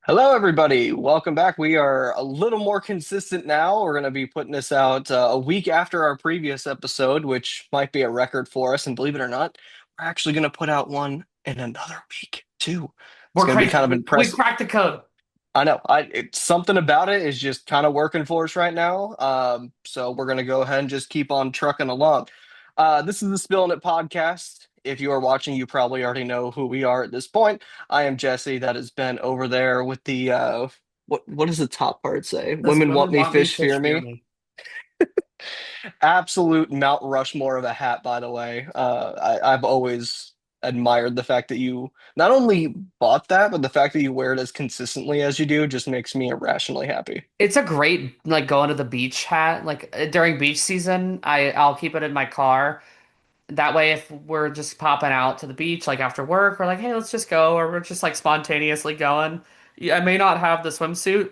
Hello, everybody. Welcome back. We are a little more consistent now. We're going to be putting this out a week after our previous episode, which might be a record for us. And believe it or not, we're actually going to put out one in another week, too. It's We're going to be crazy. kind of We impressive. cracked the code. I know. It's something about it is just kind of working for us right now. So we're going to go ahead and just keep on trucking along. This is the Spillin It podcast. If you are watching, you probably already know who we are at this point. I am Jesse. That has been over there with the what does the top part say? Those Women want women me, want me, fish fish fear fear me. me. Absolute Mount Rushmore of a hat, by the way. I've always admired the fact that you not only bought that, but the fact that you wear it as consistently as you do just makes me irrationally happy. It's a great like going to the beach hat. Like during beach season, I'll keep it in my car. That way, if we're just popping out to the beach like after work, we're like, hey, let's just go, or we're just like spontaneously going. Yeah, I may not have the swimsuit,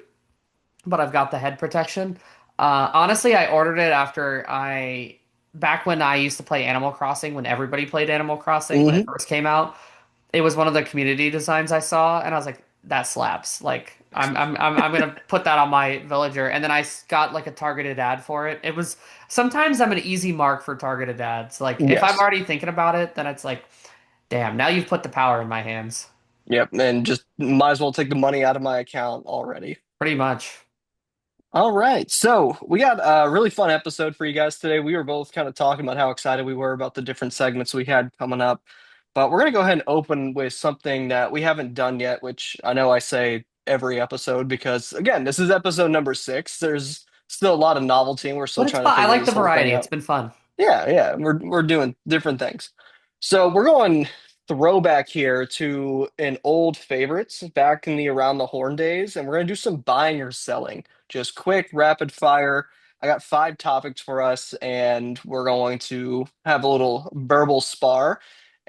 but I've got the head protection. Honestly, I ordered it after I back when I used to play Animal Crossing, when everybody played Animal Crossing when it Hmm. first came out. It was one of the community designs I saw, and I was like, that slaps. Like, I'm gonna put that on my villager. And then got like a targeted ad for it. It was sometimes I'm an easy mark for targeted ads. Like, if I'm Yes. already thinking about it, then it's like, damn, now you've put the power in my hands. Yep. And just might as well take the money out of my account already. Pretty much. All right. So we got a really fun episode for you guys today. We were both kind of talking about how excited we were about the different segments we had coming up. But we're going to go ahead and open with something that we haven't done yet, which I know I say every episode because, again, this is episode number 6. There's still a lot of novelty, and we're still But it's trying to fun. I figure like the this whole thing variety. It's out. been fun. Yeah, we're doing different things. So we're going throwback here to an old favorites back in the Around the Horn days, and we're gonna do some buying or selling. Just quick, rapid fire. I got 5 topics for us, and we're going to have a little verbal spar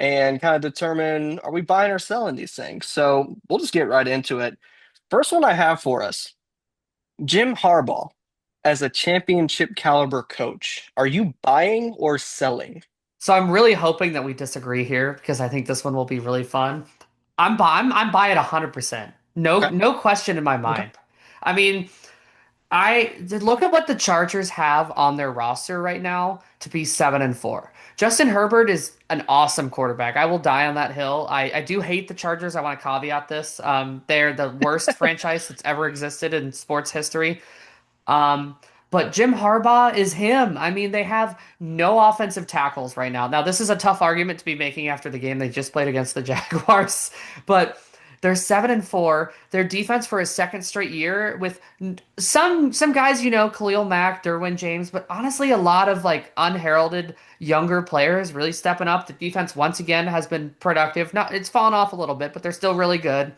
and kind of determine are we buying or selling these things. So we'll just get right into it. First one I have for us. Jim Harbaugh, as a championship caliber coach, are you buying or selling? So I'm really hoping that we disagree here because I think this one will be really fun. I'm buy it 100%. Okay. No question in my Okay. mind. I mean, I look at what the Chargers have on their roster right now to be 7-4. Justin Herbert is an awesome quarterback. I will die on that hill. I do hate the Chargers. I want to caveat this. They're the worst franchise that's ever existed in sports history. Um, but Jim Harbaugh is him. I mean, they have no offensive tackles right now. Now, this is a tough argument to be making after the game they just played against the Jaguars, but they're 7-4. Their defense for a second straight year with some guys, Khalil Mack, Derwin James, but honestly, a lot of like unheralded younger players really stepping up. The defense once again has been productive. Not it's fallen off a little bit, but they're still really good.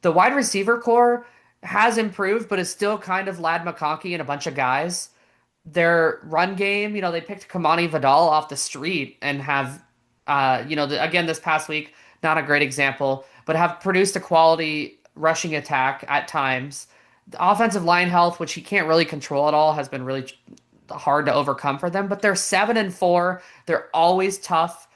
The wide receiver core has improved, but is still kind of Lad McConkey and a bunch of guys. Their run game, they picked Kamani Vidal off the street and have, again this past week, not a great example, but have produced a quality rushing attack at times. The offensive line health, which he can't really control at all, has been really hard to overcome for them. But they're 7-4. They're always tough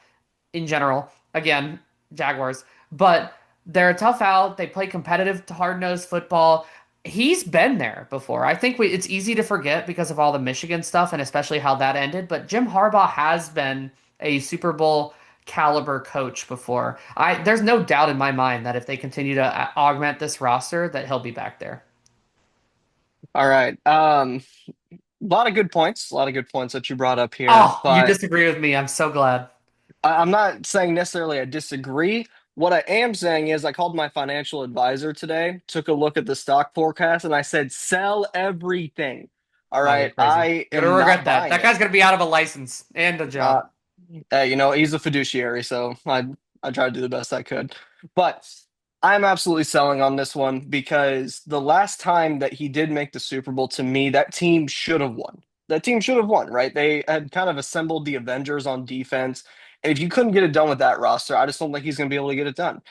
in general. Again, Jaguars, but they're a tough out. They play competitive, hard-nosed football. He's been there before. I think it's easy to forget because of all the Michigan stuff and especially how that ended. But Jim Harbaugh has been a Super Bowl caliber coach before. There's no doubt in my mind that if they continue to augment this roster, that he'll be back there. All right. A lot of good points. A lot of good points that you brought up here, Oh, you but disagree with me. I'm so glad. I'm not saying necessarily I disagree. What I am saying is I called my financial advisor today, took a look at the stock forecast, and I said, sell everything. All Oh, you're right. crazy. I You're gonna am not regret that. buying That it. guy's gonna be out of a license and a Uh, job. he's a fiduciary, so I tried to do the best I could. But I'm absolutely selling on this one because the last time that he did make the Super Bowl, to me, that team should have won. That team should have won, right? They had kind of assembled the Avengers on defense. And if you couldn't get it done with that roster, I just don't think he's going to be able to get it done.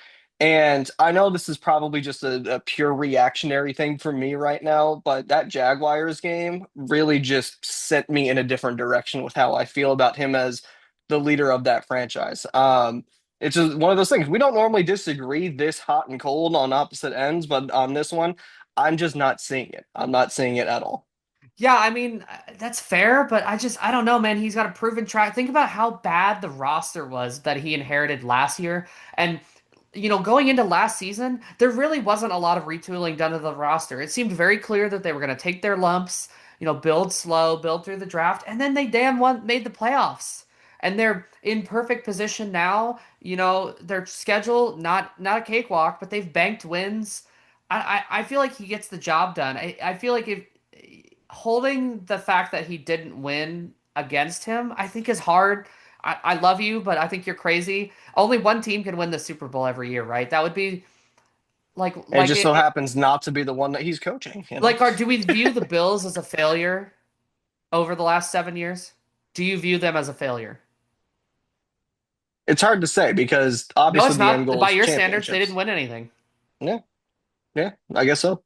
And I know this is probably just a pure reactionary thing for me right now, but that Jaguars game really just sent me in a different direction with how I feel about him as the leader of that franchise. It's just one of those things. We don't normally disagree this hot and cold on opposite ends, but on this one, I'm just not seeing it. I'm not seeing it at all. Yeah, I mean, that's fair, but I don't know, man. He's got a proven track. Think about how bad the roster was that he inherited last year. And, going into last season, there really wasn't a lot of retooling done to the roster. It seemed very clear that they were going to take their lumps, build slow, build through the draft, and then they damn well made the playoffs. And they're in perfect position now. Their schedule, not a cakewalk, but they've banked wins. I feel like he gets the job done. I feel like if holding the fact that he didn't win against him, I think is hard. I love you, but I think you're crazy. Only one team can win the Super Bowl every year, right? That would be like It like just so happens not to be the one that he's coaching, you know? do we view the Bills as a failure over the last 7 years? Do you view them as a failure? It's hard to say because No, obviously it's the end not. goal By is your standards, they didn't championships. win anything. Yeah, yeah, I guess so.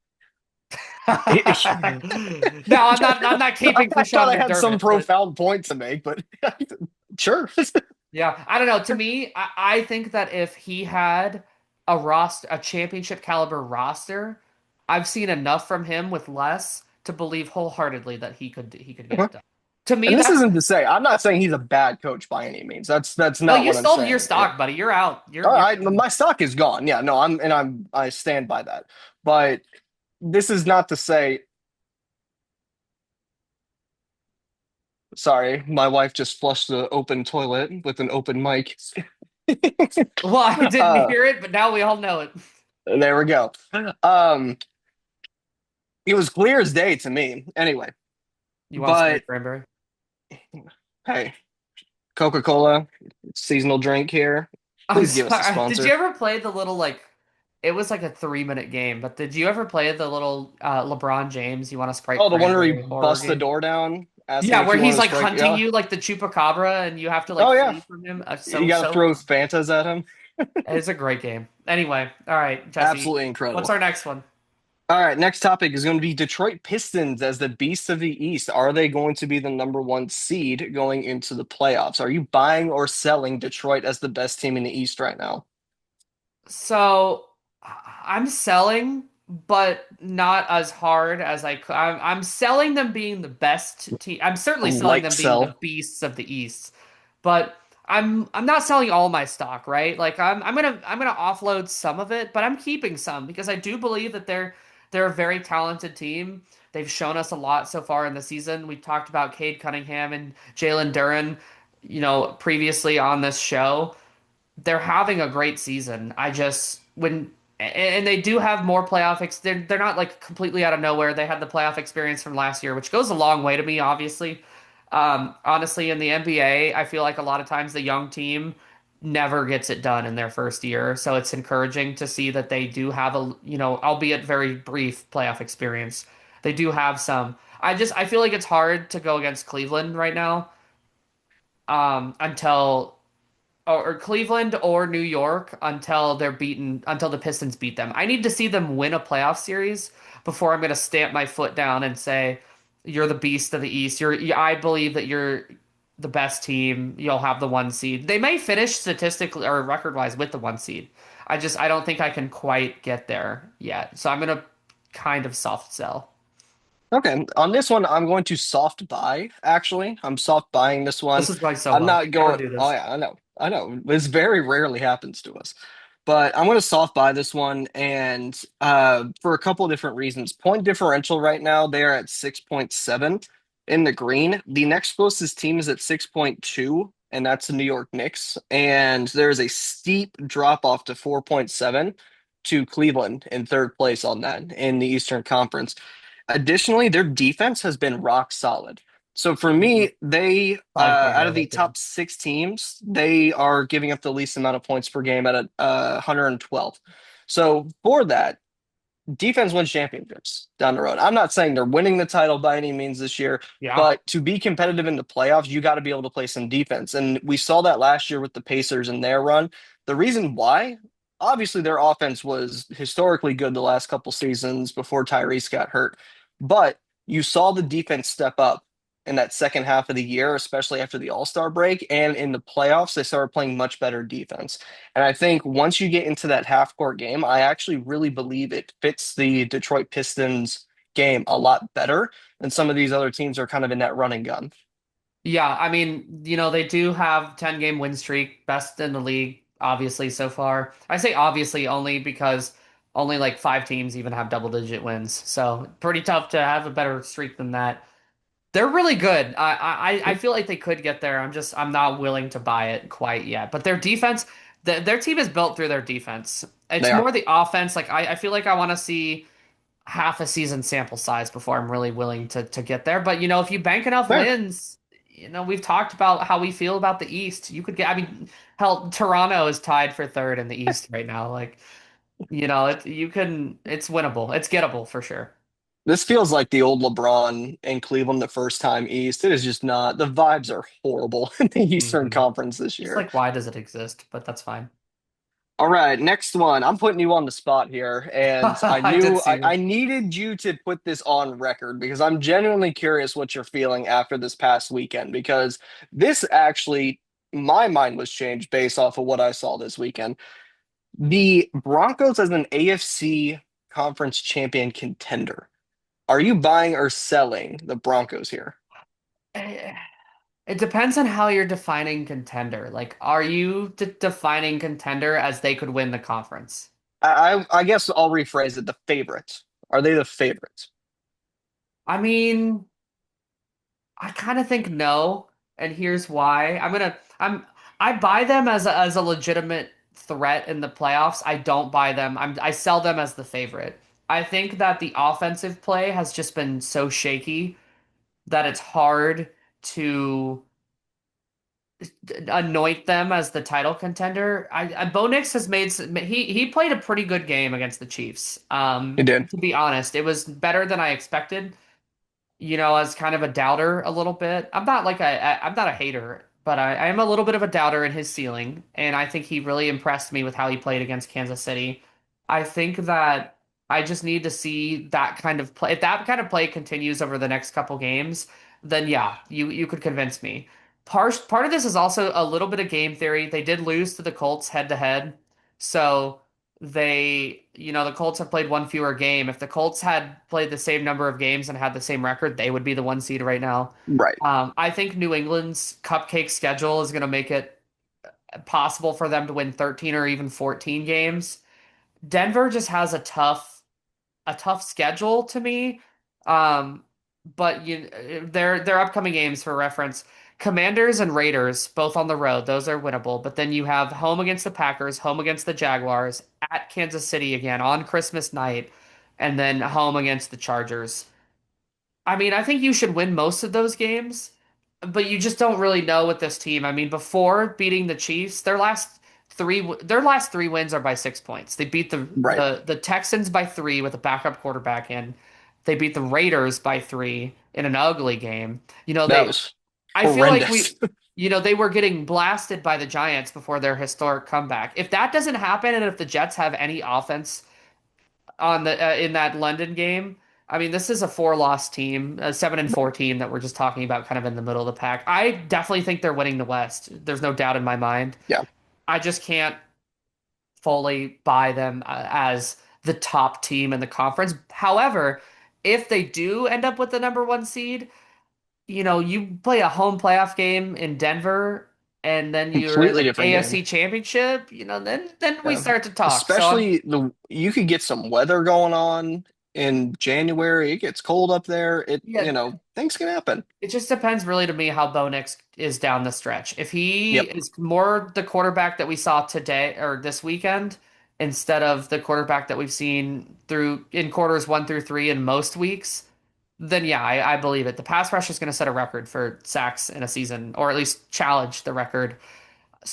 No, I'm not keeping I thought Krishan I had some McDermott, but profound point to make, but sure. yeah, I don't know. To me, I think that if he had a championship caliber roster, I've seen enough from him with less to believe wholeheartedly that he could get it done. To me, And this that's isn't to say I'm not saying he's a bad coach by any means. That's no, not you what I'm sold your saying. stock, buddy. You're out. All You're right, my stock is gone. Yeah, no, I stand by that. But this is not to say. Sorry, my wife just flushed the open toilet with an open mic. well, I didn't uh, hear it, but now we all know it. there we go. Um, it was clear as day to me. Anyway, You want some of the but cranberry? hey, Coca-Cola, seasonal drink here. I'm Please give us a sorry. Did you sponsor. ever play the little like? It was like a 3-minute game, but did you ever play the little LeBron James? You want a Sprite Oh, the one where he cranberry horror busts the game? door down, asking Yeah, if where you want he's to like strike. hunting Yeah. you like the chupacabra, and you have to like Oh yeah. flee from him. You So got to so throw fun. Fantas at him. It's a great game. Anyway, all right, Jesse, Absolutely what's incredible. our next one? All right, next topic is going to be Detroit Pistons as the beast of the East. Are they going to be the number one seed going into the playoffs? Are you buying or selling Detroit as the best team in the East right now? So I'm selling, but not as hard as I could. I'm selling them being the best team. I'm A certainly selling light them being the sell. beasts of the East, but I'm not selling all my stock, right? Like I'm gonna offload some of it, but I'm keeping some because I do believe that they're a very talented team. They've shown us a lot so far in the season. We talked about Cade Cunningham and Jalen Duren, previously on this show. They're having a great season. I just when and they do have more they're not like completely out of nowhere. They had the playoff experience from last year, which goes a long way to me, obviously. Honestly, in the NBA, I feel like a lot of times the young team never gets it done in their first year. So it's encouraging to see that they do have albeit very brief playoff experience. They do have some. I feel like it's hard to go against Cleveland right now, until or Cleveland or New York until the Pistons beat them. I need to see them win a playoff series before I'm going to stamp my foot down and say you're the beast of the East. I believe that you're the best team. You'll have the one seed. They may finish statistically or record-wise with the one seed. I don't think I can quite get there yet. So I'm going to kind of soft sell. Okay, on this one, I'm going to soft buy, actually. I'm soft buying this one. This is going so I'm well. not Never going, do oh this. yeah, I know. I know. This very rarely happens to us. But I'm going to soft buy this one and for a couple of different reasons. Point differential right now, they are at 6.7 in the green. The next closest team is at 6.2, and that's the New York Knicks. And there's a steep drop off to 4.7 to Cleveland in third place on that in the Eastern Conference. Additionally, their defense has been rock solid. So for Mhm. me, they Side point out of the relative. top six teams, they are giving up the least amount of points per game at 112. So for that, defense wins championships down the road. I'm not saying they're winning the title by any means this year, Yeah. but to be competitive in the playoffs, you got to be able to play some defense. And we saw that last year with the Pacers and their run. The reason why, obviously, their offense was historically good the last couple seasons before Tyrese got hurt, but you saw the defense step up in that second half of the year, especially after the All-Star break. And in the playoffs, they started playing much better defense. And I think once you get into that half-court game, I actually really believe it fits the Detroit Pistons game a lot better than some of these other teams are kind of in that run and gun. Yeah, I mean, they do have 10-game win streak, best in the league, obviously, so far. I say obviously only because only like five teams even have double-digit wins. So pretty tough to have a better streak than that. They're really good. I feel like they could get there. I'm not willing to buy it quite yet. But their defense, their team is built through their defense. It's They are. more the offense. Like I feel like I want to see half a season sample size before I'm really willing to get there. But if you bank enough Fair. wins, we've talked about how we feel about the East. You could get, I mean, hell, Toronto is tied for third in the East right now. Like, it's winnable. It's gettable for sure. This feels like the old LeBron in Cleveland the first time East. It is just not. The vibes are horrible in the Eastern hmm Conference this Just year. like, why does it exist? But that's fine. All right, next one. I'm putting you on the spot here, and I I did knew see I this. needed you to put this on record because I'm genuinely curious what you're feeling after this past weekend. Because this actually, my mind was changed based off of what I saw this weekend. The Broncos as an AFC conference champion contender. Are you buying or selling the Broncos here? Eh, It depends on how you're defining contender. Like, are you defining contender as they could win the conference? I guess I'll rephrase it. The favorites. Are they the favorites? I mean, I kind of think no, and here's why. I buy them as a legitimate threat in the playoffs. I don't buy them. I sell them as the favorite. I think that the offensive play has just been so shaky that it's hard to anoint them as the title contender. Bo Nix has made he played a pretty good game against the Chiefs. It did. To be honest, it was better than I expected. As kind of a doubter a little bit. I'm not a hater, but I am a little bit of a doubter in his ceiling, and I think he really impressed me with how he played against Kansas City. I think that I just need to see that kind of play. If that kind of play continues over the next couple games, then yeah, you could convince me. Part of this is also a little bit of game theory. They did lose to the Colts head to head, so the Colts have played one fewer game. If the Colts had played the same number of games and had the same record, they would be the one seed right now. Right. I think New England's cupcake schedule is going to make it possible for them to win 13 or even 14 games. Denver just has a tough schedule to me. Um, but their upcoming games for reference, Commanders and Raiders both on the road. Those are winnable. But then you have home against the Packers, home against the Jaguars, at Kansas City again on Christmas night, and then home against the Chargers. I mean, I think you should win most of those games, but you just don't really know with this team. I mean, before beating the Chiefs, their last three wins are by 6 points. They beat the Right. the the Texans by three with a backup quarterback in. They beat the Raiders by three in an ugly game. That was I feel like horrendous. they were getting blasted by the Giants before their historic comeback. If that doesn't happen, and if the Jets have any offense on the in that London game. I mean, this is a four-loss team, a 7-4 team that we're just talking about, kind of in the middle of the pack. I definitely think they're winning the West. There's no doubt in my mind. Yeah. I just can't fully buy them as the top team in the conference. However, if they do end up with the number one seed, you play a home playoff game in Denver, and then you're in Completely the different game. AFC Championship. Then we Yeah. start to talk. So I'm Especially the you could get some weather going on in January. It gets cold up there. yeah. Things can happen. It just depends really to me how Bo Nix is down the stretch. If he Yep. is more the quarterback that we saw today or this weekend instead of the quarterback that we've seen through in quarters 1 through 3 in most weeks, then yeah, I believe it. The pass rush is going to set a record for sacks in a season, or at least challenge the record.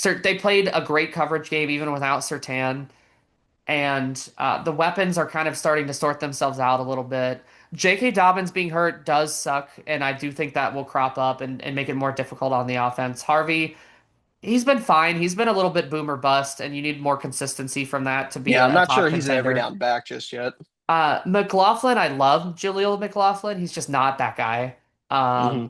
They played a great coverage game even without Sertan, and the weapons are kind of starting to sort themselves out a little bit. J.K. Dobbins being hurt does suck, and I do think that will crop up and make it more difficult on the offense. Harvey, he's been fine. He's been a little bit boomer bust, and you need more consistency from that to be Yeah, I'm a not top sure he's an every contender. down back just yet. McLaughlin, I love Jaleel McLaughlin. He's just not that guy. Um, Hmm.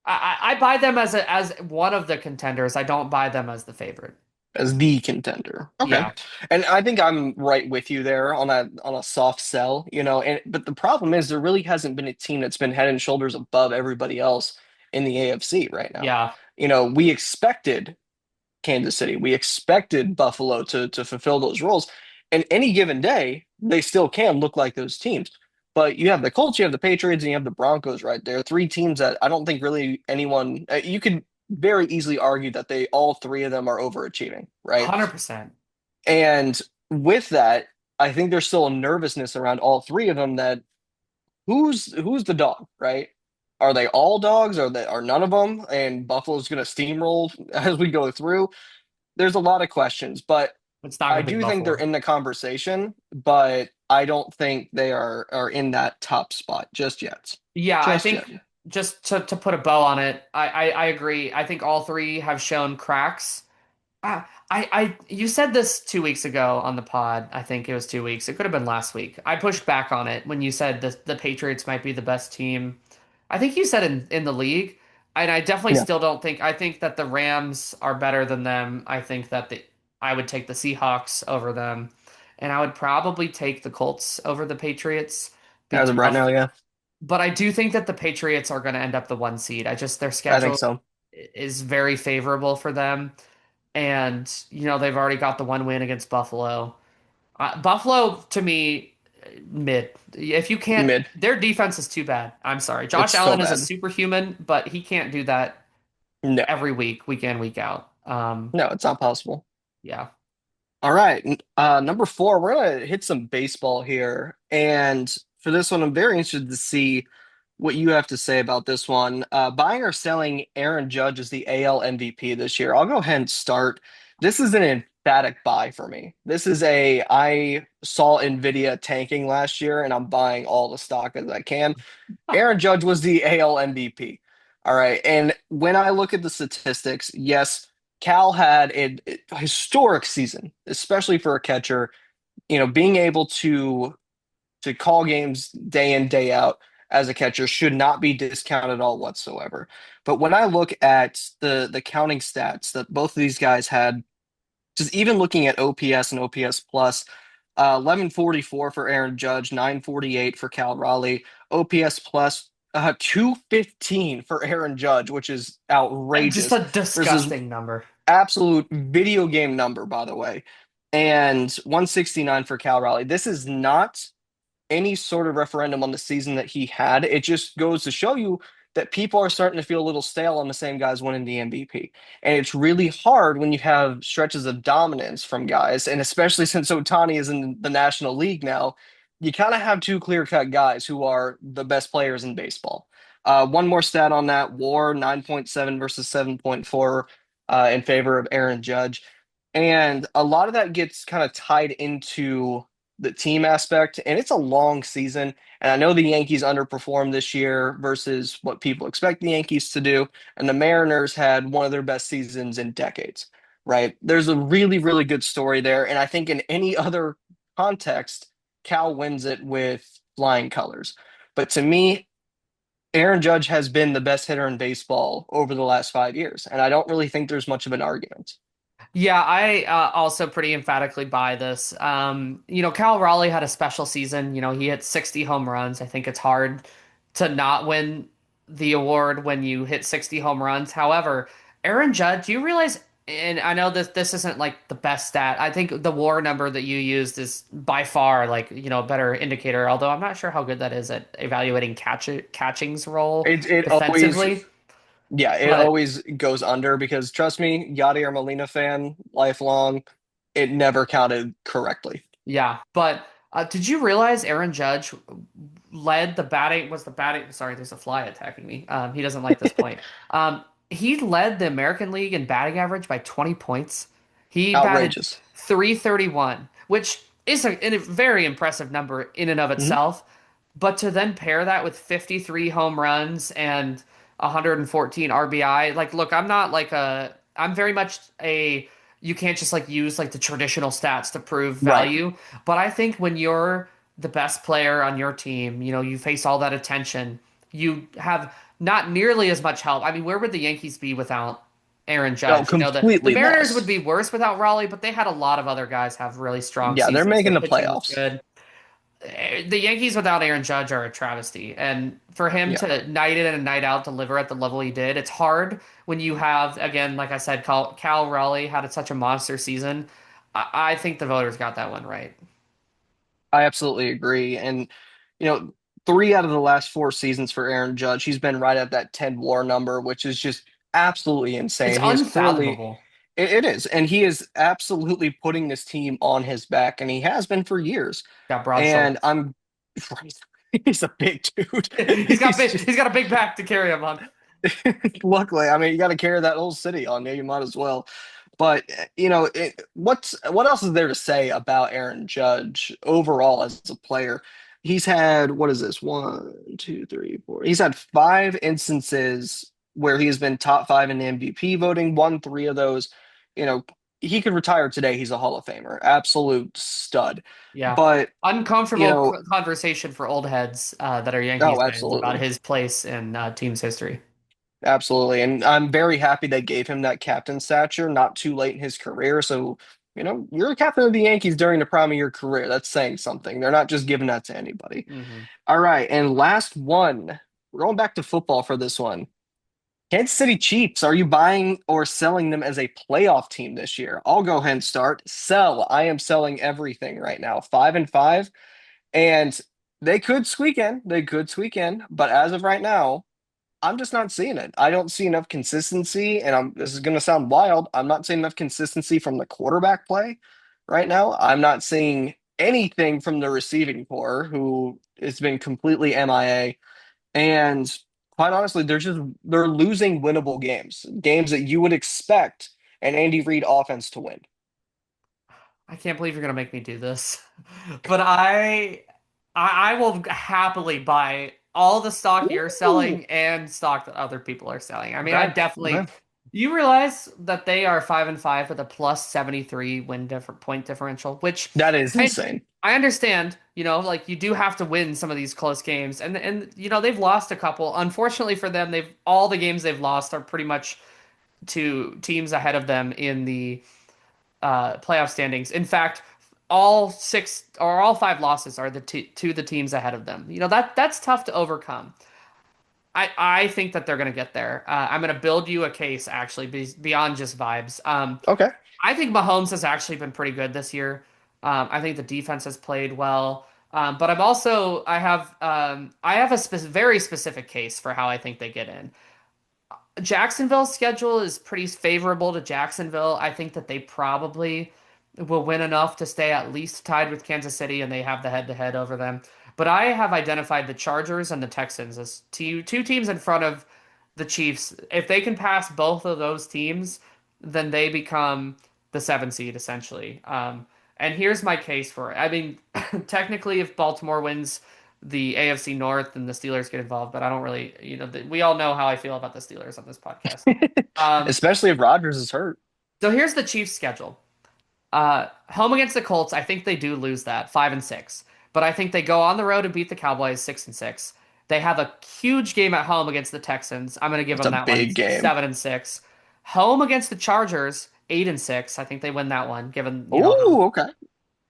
I buy them as one of the contenders. I don't buy them as the favorite. as the contender. Okay. Yeah. And I think I'm right with you there on a soft sell, and but the problem is there really hasn't been a team that's been head and shoulders above everybody else in the AFC right now. Yeah. We expected Kansas City. We expected Buffalo to fulfill those roles. And any given day, they still can look like those teams. But you have the Colts, you have the Patriots, and you have the Broncos right there. Three teams that I don't think really anyone you could very easily argue that they all three of them are overachieving, right? 100%. And with that, I think there's still a nervousness around all three of them that who's the dog, right? Are they all dogs? Are none of them? And Buffalo's going to steamroll as we go through. There's a lot of questions, but It's not I gonna be do think they're Buffalo. in the conversation, but I don't think they are in that top spot just yet. Yeah, I Just yet. think just to put a bow on it, I agree. I think all three have shown cracks. You said this 2 weeks ago on the pod. I think it was 2 weeks. It could have been last week. I pushed back on it when you said the Patriots might be the best team. I think you said in the league, and I definitely Yeah, still don't think. I think that the Rams are better than them. I think that I would take the Seahawks over them, and I would probably take the Colts over the Patriots. Be as of right now, tough, yeah, but I do think that the Patriots are going to end up the one seed. I just their I think schedule so. is very favorable for them. And, they've already got the one win against Buffalo. Buffalo, to me, mid. If you can't, Mid. their defense is too bad. I'm sorry. It's Josh so Allen is a bad. superhuman, but he can't do that No, every week, week in, week out. no, it's not possible. Yeah. All right. Number four, we're gonna hit some baseball here. And for this one, I'm very interested to see what you have to say about this one. Buying or selling Aaron Judge as the AL MVP this year. I'll go ahead and start. This is an emphatic buy for me. I saw Nvidia tanking last year, and I'm buying all the stock as I can. Aaron Judge was the AL MVP. All right. And when I look at the statistics, yes, Cal had a historic season, especially for a catcher, being able to call games day in, day out as a catcher should not be discounted at all whatsoever. But when I look at the counting stats that both of these guys had, just even looking at OPS and OPS plus, 1144 for Aaron Judge, 948 for Cal Raleigh, OPS plus 215 for Aaron Judge, which is Just outrageous a versus disgusting number. absolute video game number, by the way, and 169 for Cal Raleigh. This is not any sort of referendum on the season that he had. It just goes to show you that people are starting to feel a little stale on the same guys winning the MVP. And it's really hard when you have stretches of dominance from guys, and especially since Otani is in the National League now, you kind of have two clear-cut guys who are the best players in baseball. One more stat on that: WAR 9.7 versus 7.4 in favor of Aaron Judge. And a lot of that gets kind of tied into the team aspect, and it's a long season. And I know the Yankees underperformed this year versus what people expect the Yankees to do. And the Mariners had one of their best seasons in decades, right? There's a really, really good story there. And I think in any other context, Cal wins it with flying colors. But to me, Aaron Judge has been the best hitter in baseball over the last 5 years. And I don't really think there's much of an argument. Yeah, I also pretty emphatically buy this. Cal Raleigh had a special season. He hit 60 home runs. I think it's hard to not win the award when you hit 60 home runs. However, Aaron Judge, do you realize, and I know this isn't like the best stat. I think the WAR number that you used is by far like, a better indicator, although I'm not sure how good that is at evaluating catching's role It always defensively. Yeah, it But always goes under because trust me, Yadier Molina fan, lifelong, it never counted correctly. yeah, but did you realize Aaron Judge led the batting? Was the batting? Sorry, there's a fly attacking me. He doesn't like this point. He led the American League in batting average by 20 points. He batted Outrageous. 331, which is a very impressive number in and of Hmm. itself. But to then pair that with 53 home runs and 114 RBI, like, look, I'm very much you can't just like use like the traditional stats to prove Right. value. But I think when you're the best player on your team, you face all that attention. you have not nearly as much help. I mean, where would the Yankees be without Aaron Oh, Judge? The completely Mariners would lost. be worse without Raleigh, but they had a lot of other guys have really strong Yeah, they're seasons. making Their the pitching was playoffs. good. The Yankees without Aaron Judge are a travesty. And for him Yeah, to night in and night out deliver at the level he did, it's hard when you have, again, like I said, Cal Raleigh had such a monster season. I think the voters got that one right. I absolutely agree. And, you know, 3 out of the last 4 seasons for Aaron Judge, he's been right at that 10 WAR number, which is just absolutely It's insane. He is clearly, unfathomable. it is. And he is absolutely putting this team on his back, and he has been for years. Got broad And shoulders. I'm, he's a big dude. He's just, He's got a big back to carry him on. luckily, I mean, you got to carry that whole city on you. You might as well. But what else is there to say about Aaron Judge overall as a player? He's had what is this? One, two, three, four. He's had 5 instances where he has been top five in the MVP voting. Won 3 of those. You know, he could retire today. He's a Hall of Famer, absolute stud. Yeah. But you Uncomfortable know, conversation for old heads that are Yankees oh, fans about absolutely. his place in team's history. Absolutely. And I'm very happy they gave him that captain stature not too late in his career. So, you're a captain of the Yankees during the prime of your career. That's saying something. They're not just giving that to anybody. Hmm. All right. And last one, we're going back to football for this one. Kansas City Chiefs, are you buying or selling them as a playoff team this year? I'll go ahead and start. Sell. I am selling everything right now. 5-5. And they could squeak in. They could squeak in. But as of right now, I'm just not seeing it. I don't see enough consistency, and this is going to sound wild. I'm not seeing enough consistency from the quarterback play right now. I'm not seeing anything from the receiving core, who has been completely MIA. And quite honestly, they're losing winnable games, games that you would expect an Andy Reid offense to win. I can't believe you're gonna make me do this, but I will happily buy all the stock you're Ooh, selling and stock that other people are selling. I mean, I okay, definitely. okay. You realize that they are 5-5 with a plus 73 point differential, which That is I insane. I understand. Like you do have to win some of these close games, and they've lost a couple. Unfortunately for them, they've all the games they've lost are pretty much to teams ahead of them in the playoff standings. In fact, all six or all five losses are to the teams ahead of them. That's tough to overcome. I think that they're going to get there. I'm going to build you a case actually beyond just vibes. Okay. I think Mahomes has actually been pretty good this year. I think the defense has played well. But I have a very specific case for how I think they get in. Jacksonville's schedule is pretty favorable to Jacksonville. I think that they probably will win enough to stay at least tied with Kansas City, and they have the head-to-head over them. But I have identified the Chargers and the Texans as two teams in front of the Chiefs. If they can pass both of those teams, then they become the 7 seed essentially. And here's my case for it. I mean, technically, if Baltimore wins the AFC North and the Steelers get involved, but I don't really, we all know how I feel about the Steelers on this podcast. Um, Especially if Rodgers is hurt. so here's the Chiefs' schedule. Home against the Colts, I think they do lose that 5-6, but I think they go on the road and beat the Cowboys 6-6. They have a huge game at home against the Texans. I'm going to give That's them a that one big game. 7-6. Home against the Chargers 8-6. I think they win that one, given Ooh, okay.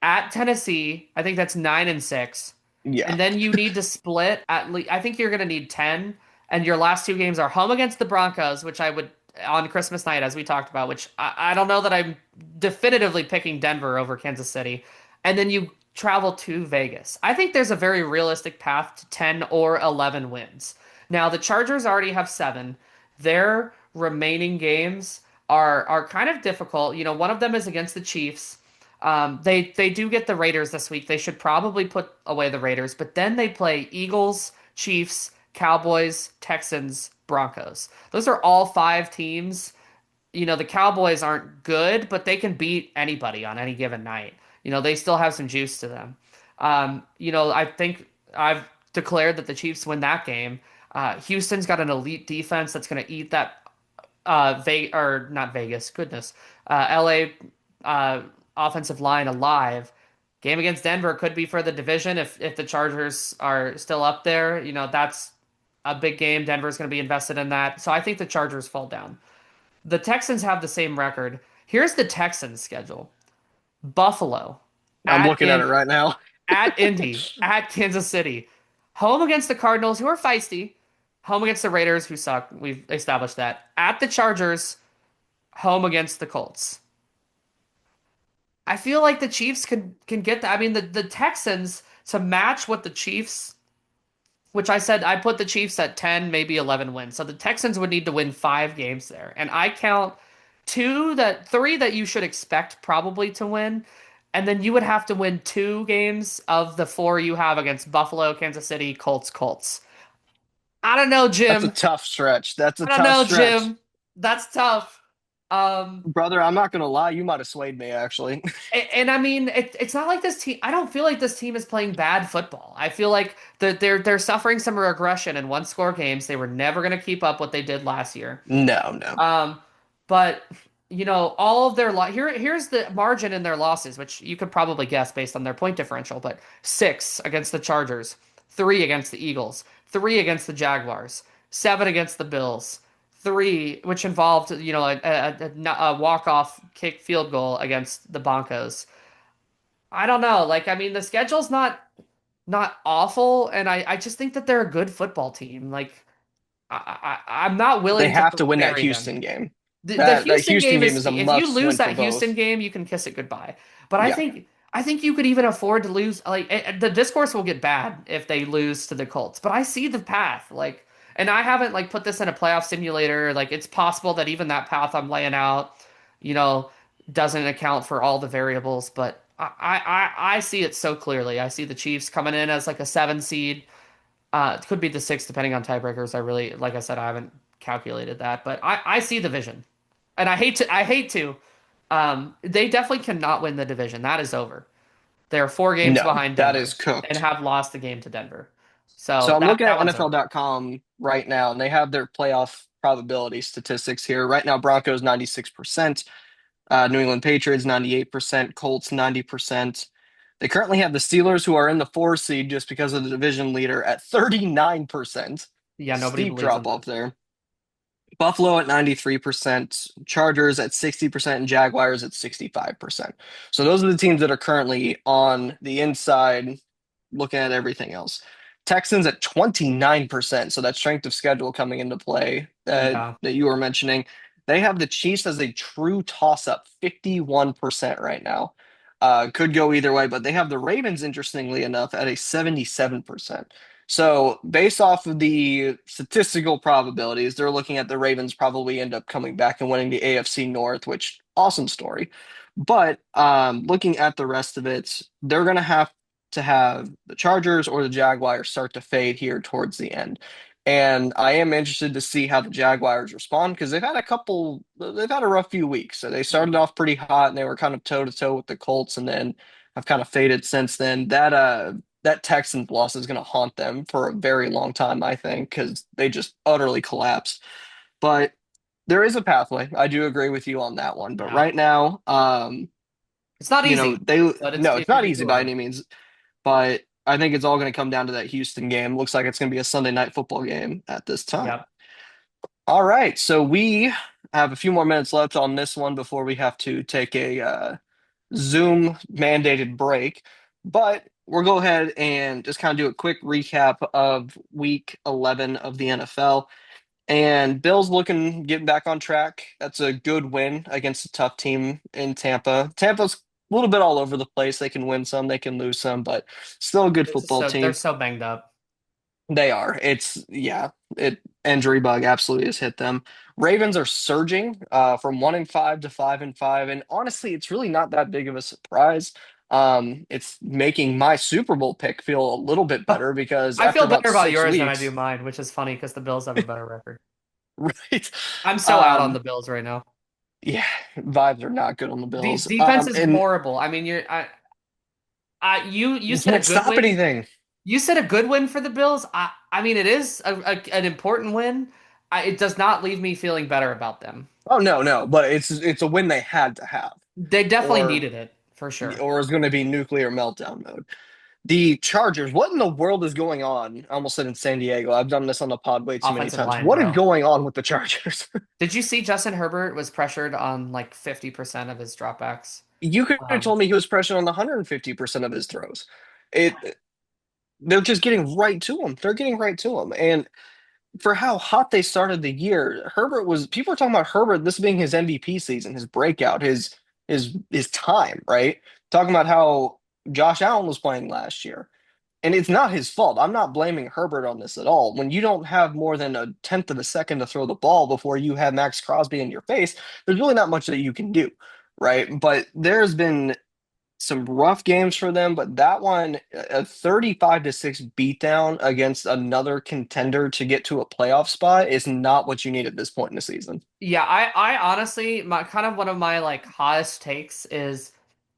at Tennessee, I think that's 9-6. Yeah. And then you need to split at least. I think you're going to need 10. And your last two games are home against the Broncos, which I would on Christmas night, as we talked about, which I don't know that I'm definitively picking Denver over Kansas City. And then you travel to Vegas. I think there's a very realistic path to 10 or 11 wins. Now, the Chargers already have 7. Their remaining games are kind of difficult. One of them is against the Chiefs. They do get the Raiders this week. They should probably put away the Raiders, but then they play Eagles, Chiefs, Cowboys, Texans, Broncos. Those are all 5 teams. The Cowboys aren't good, but they can beat anybody on any given night. They still have some juice to them. I think I've declared that the Chiefs win that game. Houston's got an elite defense that's going to eat that or not Vegas, goodness, LA offensive line alive. Game against Denver could be for the division if the Chargers are still up there. That's a big game. Denver's going to be invested in that. So I think the Chargers fall down. The Texans have the same record. Here's the Texans schedule. Buffalo, I'm at looking at it Indy, right now. at Indy, at Kansas City, home against the Cardinals, who are feisty, home against the Raiders, who suck. We've established that. At the Chargers, home against the Colts. I feel like the Chiefs can get that. I mean, the Texans to match what the Chiefs, which I said I put the Chiefs at 10, maybe 11 wins. So the Texans would need to win 5 games there. And I count three that you should expect probably to win. And then you would have to win 2 games of the 4 you have against Buffalo, Kansas City, Colts. I don't know, That's a Jim. tough stretch. That's a I don't tough know, stretch. Jim. That's tough. Um, Brother, I'm not gonna lie, you might have swayed me actually. and I mean, it's not like this team. I don't feel like this team is playing bad football. I feel like they're suffering some regression in one score games. They were never going to keep up what they did last year. No, no. Um, but all of their here's the margin in their losses, which you could probably guess based on their point differential. But 6 against the Chargers, 3 against the Eagles, 3 against the Jaguars, 7 against the Bills, 3 which involved a walk off kick field goal against the Broncos. I don't know. Like, I mean, the schedule's not awful, and I just think that they're a good football team. Like, I'm not They willing to have to win that bury them. Houston game. The That Houston Houston game game is is a if you must lose win for that Houston both. game, you can kiss it goodbye. But Yeah. I think you could even afford to lose. Like the discourse will get bad if they lose to the Colts. But I see the path. Like, and I haven't like put this in a playoff simulator. Like, it's possible that even that path I'm laying out, you know, doesn't account for all the variables. But I see it so clearly. I see the Chiefs coming in as like a 7 seed. It could be the 6 depending on tiebreakers. I really, like I said, I haven't calculated that, but I see the vision. And I hate to. They definitely cannot win the division. That is over. They're 4 games No, behind that Denver is and cooked. have lost the game to Denver. So So I'm that looking that at one's over. NFL.com right now, and they have their playoff probability statistics here. Right now, Broncos 96%, New England Patriots 98%, Colts 90%. They currently have the Steelers, who are in the 4 seed just because of the division leader, at 39%. Yeah, nobody Steep believes drop in that. off there. Buffalo at 93%, Chargers at 60%, and Jaguars at 65%. So those are the teams that are currently on the inside looking at everything else. Texans at 29%. So that strength of schedule coming into play Yeah. that you were mentioning. They have the Chiefs as a true toss up, 51% right now. Could go either way, but they have the Ravens, interestingly enough, at a 77%. So, based off of the statistical probabilities, they're looking at the Ravens probably end up coming back and winning the AFC North, which awesome story. But looking at the rest of it, they're going to have the Chargers or the Jaguars start to fade here towards the end. And I am interested to see how the Jaguars respond because they've had a rough few weeks. So they started off pretty hot and they were kind of toe to toe with the Colts and then have kind of faded since then. That Texans loss is going to haunt them for a very long time, I think, because they just utterly collapsed. But there is a pathway. I do agree with you on that one. But Yeah. right now, It's not easy, they but no, it it's could not be easy by doable. any means. But I think it's all going to come down to that Houston game. Looks like it's going to be a Sunday night football game at this time. Yep. All right, so we have a few more minutes left on this one before we have to take a Zoom mandated break. But we'll go ahead and just kind of do a quick recap of week 11 of the NFL. And Bill's looking getting back on track. That's a good win against a tough team in Tampa. Tampa's a little bit all over the place. They can win some, they can lose some, but still a good football They're team. so banged up. They are. It's yeah, it injury bug absolutely has hit them. Ravens are surging from 1-5 to 5-5, and honestly, it's really not that big of a surprise. It's making my Super Bowl pick feel a little bit better because I after feel about better about six yours than I do weeks, mine, which is funny because the Bills have a better record. right? I'm so out on the Um, Bills right now. yeah, vibes are not good on the The Bills. defense is And horrible. I mean, you you said a can't good stop win. anything. You said a good win for the Bills. I mean, it is an important win. It does not leave me feeling better about them. Oh no, no, but it's a win they had to have, They definitely or needed it for sure. or is going to be nuclear meltdown mode. The Chargers, what in the world is going on? I almost said in San Diego. I've done this on the pod way too many Offensive times. line, What is bro. going on with the Chargers? Did you see Justin Herbert was pressured on like 50% of his dropbacks? You could have Um, told me he was pressured on 150% of his throws. It they're just getting right to him. They're getting right to him. And for how hot they started the year, Herbert was people are talking about Herbert this being his MVP season, his breakout, his time, right? Talking about how Josh Allen was playing last year. And it's not his fault. I'm not blaming Herbert on this at all. When you don't have more than a tenth of a second to throw the ball before you have Max Crosby in your face, there's really not much that you can do, right? But there's been some rough games for them, but that one, a 35-6 beatdown against another contender to get to a playoff spot is not what you need at this point in the season. yeah, I honestly, my kind of one of my like hottest takes is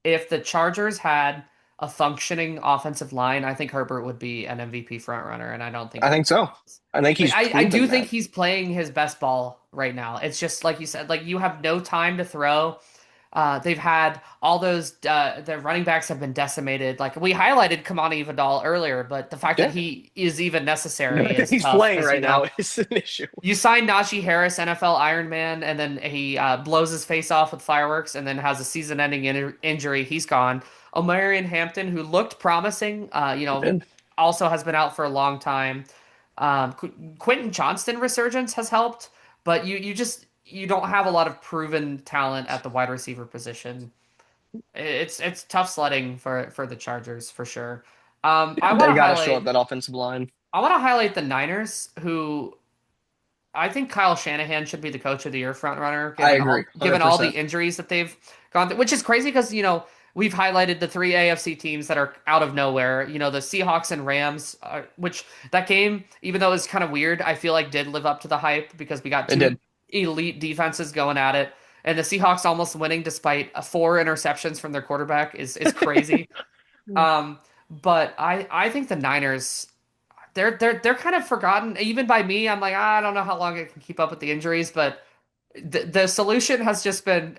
if the Chargers had a functioning offensive line, I think Herbert would be an MVP frontrunner, and I don't think I he think so. is. I think Like he's I do proven think that. he's playing his best ball right now. It's just like you said, like you have no time to throw. They've had all those the running backs have been decimated. Like we highlighted Kamani Vidal earlier, but the fact that Yeah. he is even The necessary fact that is he's tough playing because right now is an issue. you signed Najee Harris, NFL Iron Man, and then he blows his face off with fireworks and then has a season-ending injury. He's gone. Omarion Hampton, who looked promising, And also has been out for a long time. Quentin Johnston resurgence has helped, but you just you don't have a lot of proven talent at the wide receiver position. It's tough sledding for the Chargers for sure. I want they to got to show up highlight that offensive line. I want to highlight the Niners, who I think Kyle Shanahan should be the coach of the year front runner, I agree, given all the 100%. injuries that they've gone through, which is crazy because we've highlighted the three AFC teams that are out of nowhere. The Seahawks and Rams, which that game, even though it was kind of weird, I feel like did live up to the hype because we got It two did. elite defenses going at it, and the Seahawks almost winning despite four interceptions from their quarterback is crazy. Um, but I think the Niners they're kind of forgotten even by me. I'm like, I don't know how long it can keep up with the injuries, but the solution has just been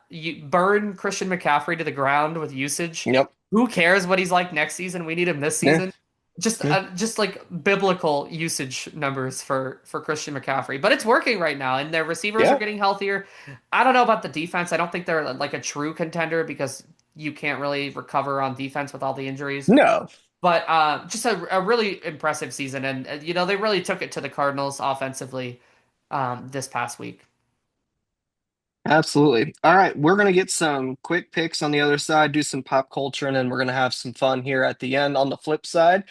you burn Christian McCaffrey to the ground with usage. Yep. Who cares what he's like next season? We need him this Yeah. season. Just Yeah. just like biblical usage numbers for Christian McCaffrey, but it's working right now, and their receivers are Yeah. getting healthier. I don't know about the defense. I don't think they're like a true contender because you can't really recover on defense with all the injuries. No. But just a really impressive season, and they really took it to the Cardinals offensively this past week. Absolutely. All right, we're gonna get some quick picks on the other side, do some pop culture, and then we're gonna have some fun here at the end on the flip side.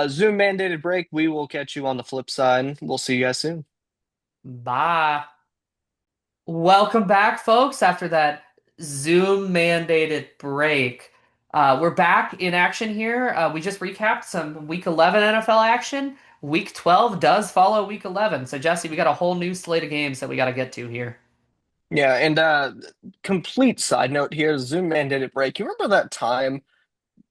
Zoom mandated break. We will catch you on the flip side. We'll see you guys soon. Bye. Welcome back, folks. After that Zoom mandated break, we're back in action here. We just recapped some Week 11 NFL action. Week 12 does follow Week 11. So Jesse, we got a whole new slate of games that we got to get to here. Yeah, and complete side note here, Zoom mandated break. You remember that time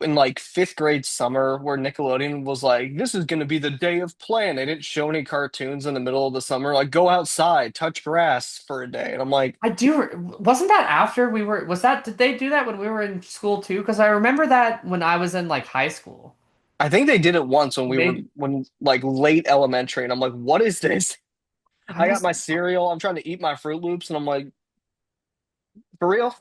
in like fifth grade summer where Nickelodeon was like, "This is going to be the day of play," and they didn't show any cartoons in the middle of the summer, like go outside, touch grass for a day. And I'm like, I do. Wasn't that after we were? Was that? Did they do that when we were in school too? Because I remember that when I was in like high school. I think they did it once when we were Maybe when like late elementary, and I'm like, what is this? I I got must. my cereal. I'm trying to eat my Fruit Loops, and I'm like, for real?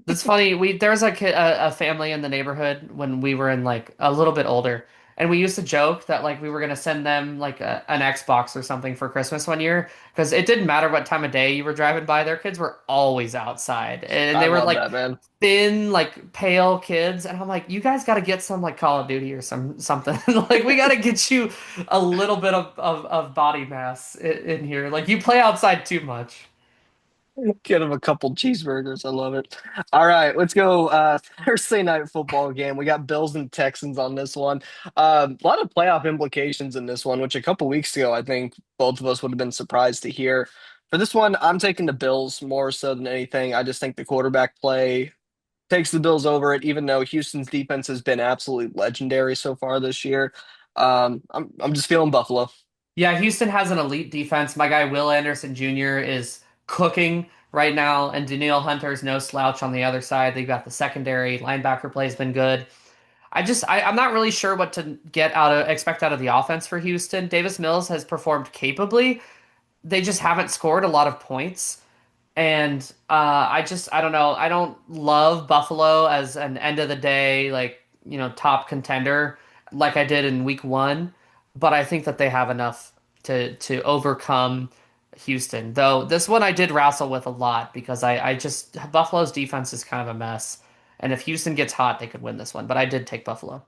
That's funny. There was a family in the neighborhood when we were in like a little bit older, and we used to joke that like we were gonna send them like an Xbox or something for Christmas one year because it didn't matter what time of day you were driving by. Their kids were always outside, and I they were love like that, man. thin, like pale kids, and I'm like, you guys got to get some like Call of Duty or something. Like we got to get you a little bit of body mass in here. Like you play outside too much. Get him a couple cheeseburgers. I love it. All right, let's go. Thursday night football game. We got Bills and Texans on this one. A lot of playoff implications in this one, which a couple weeks ago, I think both of us would have been surprised to hear. For this one, I'm taking the Bills more so than anything. I just think the quarterback play takes the Bills over it, even though Houston's defense has been absolutely legendary so far this year. I'm just feeling Buffalo. Yeah, Houston has an elite defense. My guy Will Anderson Jr. is cooking right now, and Danielle Hunter's no slouch on the other side. They've got the secondary linebacker play's been good. I'm not really sure what to expect out of the offense for Houston. Davis Mills has performed capably. They just haven't scored a lot of points. And I don't know. I don't love Buffalo as an end of the day, like, top contender like I did in week one, but I think that they have enough to overcome Houston. Though this one I did wrestle with a lot because I just Buffalo's defense is kind of a mess. And if Houston gets hot, they could win this one. But I did take Buffalo.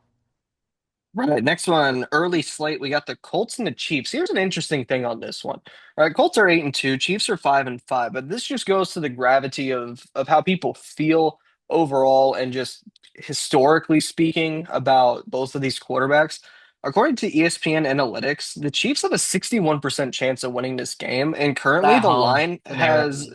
Right. Next one, early slate. We got the Colts and the Chiefs. Here's an interesting thing on this one. All right, Colts are 8-2, Chiefs are 5-5, but this just goes to the gravity of how people feel overall and just historically speaking about both of these quarterbacks. According to ESPN analytics, the Chiefs have a 61% chance of winning this game, and currently At the home, line and they're has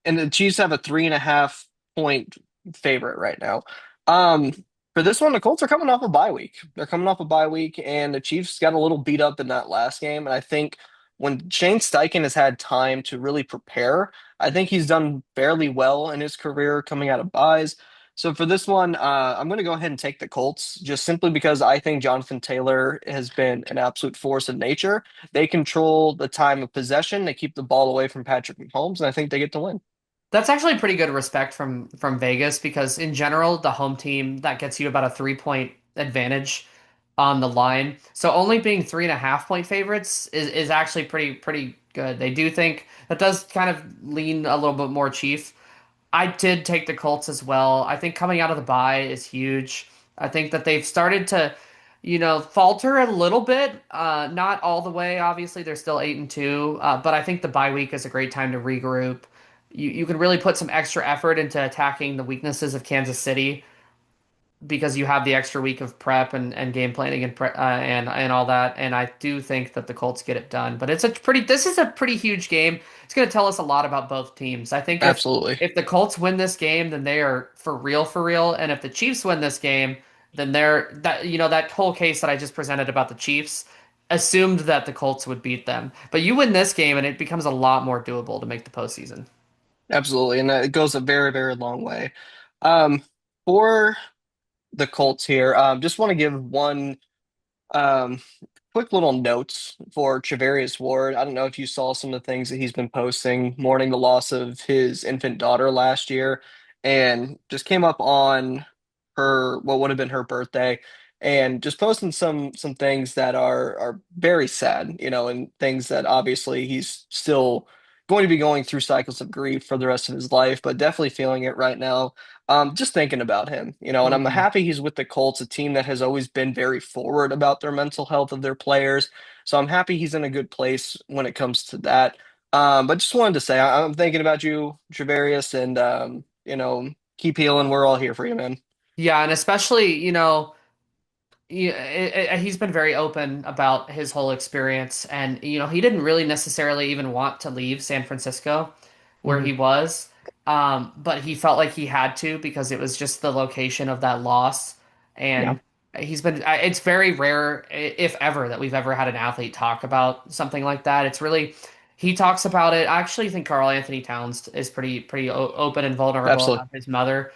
and the Chiefs have a 3.5 point favorite right now. Um, for this one, the Colts are coming off a bye week. They're coming off a bye week, and the Chiefs got a little beat up in that last game. And I think when Shane Steichen has had time to really prepare, I think he's done fairly well in his career coming out of byes. So for this one, I'm going to go ahead and take the Colts just simply because I think Jonathan Taylor has been an absolute force of nature. They control the time of possession. They keep the ball away from Patrick Mahomes, and I think they get to win. That's actually pretty good respect from Vegas because in general, the home team that gets you about a 3 point advantage on the line. So only being 3.5 point favorites is actually pretty good. They do think that does kind of lean a little bit more Chief. I did take the Colts as well. I think coming out of the bye is huge. I think that they've started to, falter a little bit. Not all the way, obviously. They're still 8-2. But I think the bye week is a great time to regroup. You can really put some extra effort into attacking the weaknesses of Kansas City because you have the extra week of prep and game planning and all that. And I do think that the Colts get it done. But this is a pretty huge game. It's going to tell us a lot about both teams. I think Absolutely. if the Colts win this game, then they are for real. And if the Chiefs win this game, then that whole case that I just presented about the Chiefs assumed that the Colts would beat them. But you win this game, and it becomes a lot more doable to make the postseason. Absolutely. And it goes a very, very long way. Um, for the Colts here, just want to give one um, quick little notes for Trevarius Ward. I don't know if you saw some of the things that he's been posting mourning the loss of his infant daughter last year, and just came up on her what would have been her birthday, and just posting some things that are very sad, and things that obviously he's still going to be going through cycles of grief for the rest of his life, but definitely feeling it right now. Just thinking about him, and I'm Mhm. happy he's with the Colts, a team that has always been very forward about their mental health of their players. So I'm happy he's in a good place when it comes to that. But just wanted to say I'm thinking about you, Travarius, and keep healing. We're all here for you, man. Yeah, and especially, he's been very open about his whole experience, and he didn't really necessarily even want to leave San Francisco, where Hmm. he was, but he felt like he had to because it was just the location of that loss, Yeah, and it's very rare, if ever, that we've ever had an athlete talk about something like that. He talks about it. I actually think Carl Anthony Towns is pretty open and vulnerable absolutely. about his mother.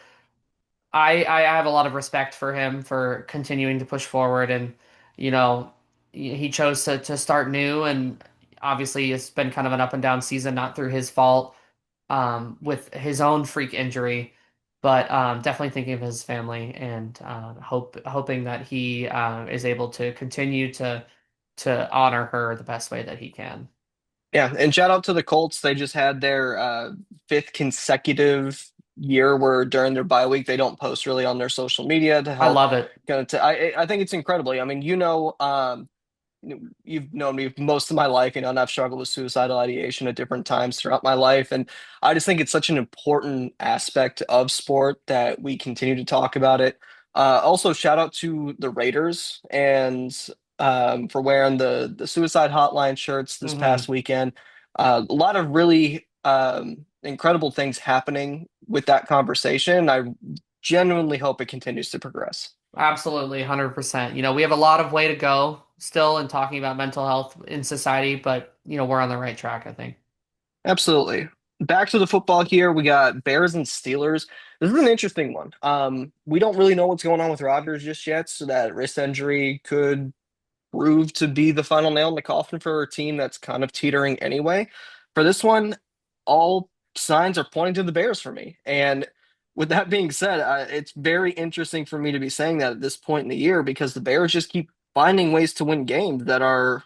I have a lot of respect for him for continuing to push forward, and you know he chose to start new, and obviously it's been kind of an up and down season, not through his fault, with his own freak injury, but definitely thinking of his family and hoping that he is able to continue to honor her the best way that he can. Yeah, and shout out to the Colts. They just had their fifth consecutive year where during their bye week they don't post really on their social media to I help. love it. I think it's incredibly. I mean, you've known me most of my life, and I've struggled with suicidal ideation at different times throughout my life. And I just think it's such an important aspect of sport that we continue to talk about it. Also, shout out to the Raiders and for wearing the suicide hotline shirts this Hmm. past weekend. A lot of really incredible things happening with that conversation. I genuinely hope it continues to progress. Absolutely, 100%. We have a lot of way to go still in talking about mental health in society, but we're on the right track, I think. Absolutely. Back to the football here. We got Bears and Steelers. This is an interesting one. We don't really know what's going on with Rodgers just yet, so that wrist injury could prove to be the final nail in the coffin for a team that's kind of teetering anyway. For this one, all signs are pointing to the Bears for me. And with that being said, it's very interesting for me to be saying that at this point in the year because the Bears just keep finding ways to win games that are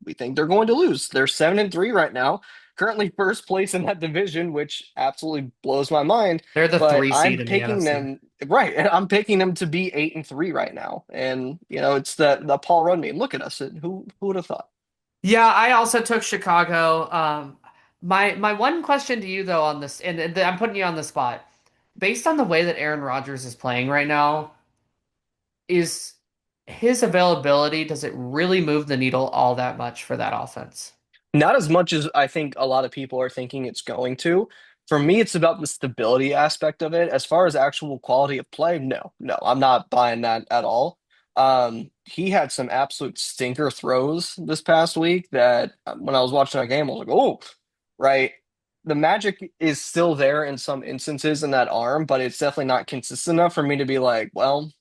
we think they're going to lose. They're 7-3 right now, currently first place in that division, which absolutely blows my mind. They're the But three I'm seed in the picking NFC. them right, and I'm picking them to be 8-3 right now. And it's the Paul Rudd meme. Look at us. Who would have thought? Yeah, I also took Chicago. My one question to you though on this, and I'm putting you on the spot, based on the way that Aaron Rodgers is playing right now, is his availability, does it really move the needle all that much for that offense? Not as much as I think a lot of people are thinking it's going to. For me, it's about the stability aspect of it. As far as actual quality of play, no, I'm not buying that at all. He had some absolute stinker throws this past week that when I was watching that game, I was like, oh, right. The magic is still there in some instances in that arm, but it's definitely not consistent enough for me to be like, well,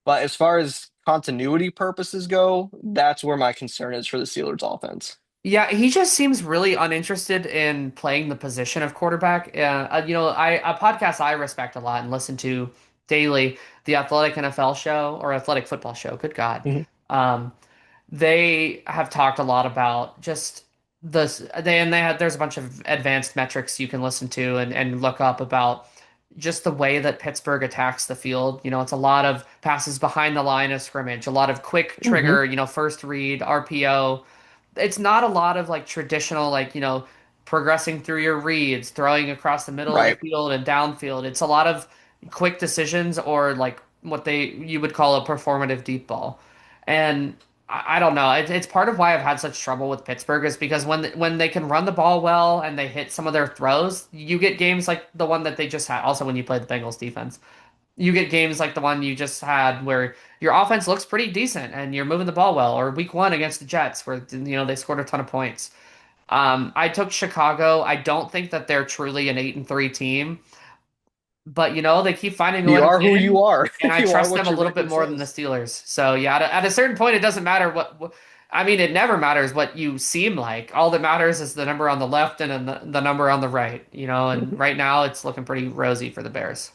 but as far as continuity purposes go, that's where my concern is for the Steelers offense. Yeah, he just seems really uninterested in playing the position of quarterback. A podcast I respect a lot and listen to daily, the Athletic NFL show or Athletic Football show. Good God. Mhm. Um, they have talked a lot about just this. They had there's a bunch of advanced metrics you can listen to and look up about just the way that Pittsburgh attacks the field. You know, it's a lot of passes behind the line of scrimmage, a lot of quick Mhm. trigger, first read, RPO. It's not a lot of like traditional progressing through your reads, throwing across the middle of the Right. field and downfield. It's a lot of quick decisions or like what they you would call a performative deep ball. And I don't know. It's part of why I've had such trouble with Pittsburgh is because when they can run the ball well and they hit some of their throws, you get games like the one that they just had. Also, when you play the Bengals defense, you get games like the one you just had where your offense looks pretty decent and you're moving the ball well. Or week one against the Jets where they scored a ton of points. I took Chicago. I don't think that they're truly an 8-3 team, but they keep finding a way You to are who you win, are. and I You are trust them what a your little bit record more than the says. Steelers. So yeah, at a certain point, it doesn't matter I mean, it never matters what you seem like. All that matters is the number on the left and then the number on the right. And Mhm. right now it's looking pretty rosy for the Bears.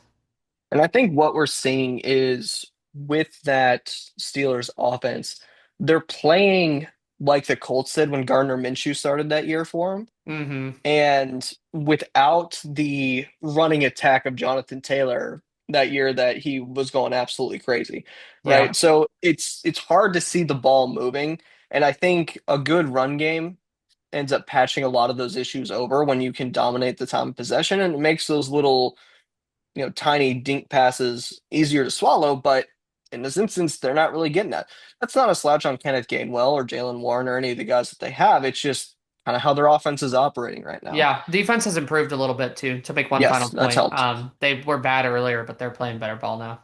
And I think what we're seeing is with that Steelers offense, they're playing like the Colts did when Gardner Minshew started that year for them. Hmm. And without the running attack of Jonathan Taylor that year that he was going absolutely crazy, Yeah. right? So it's hard to see the ball moving. And I think a good run game ends up patching a lot of those issues over when you can dominate the time of possession and it makes those little, tiny dink passes easier to swallow. But in this instance, they're not really getting that. That's not a slouch on Kenneth Gainwell or Jalen Warren or any of the guys that they have. It's just kind of how their offense is operating right now. Yeah, defense has improved a little bit too. To make one Yes, final that's point, helped. they were bad earlier, but they're playing better ball now.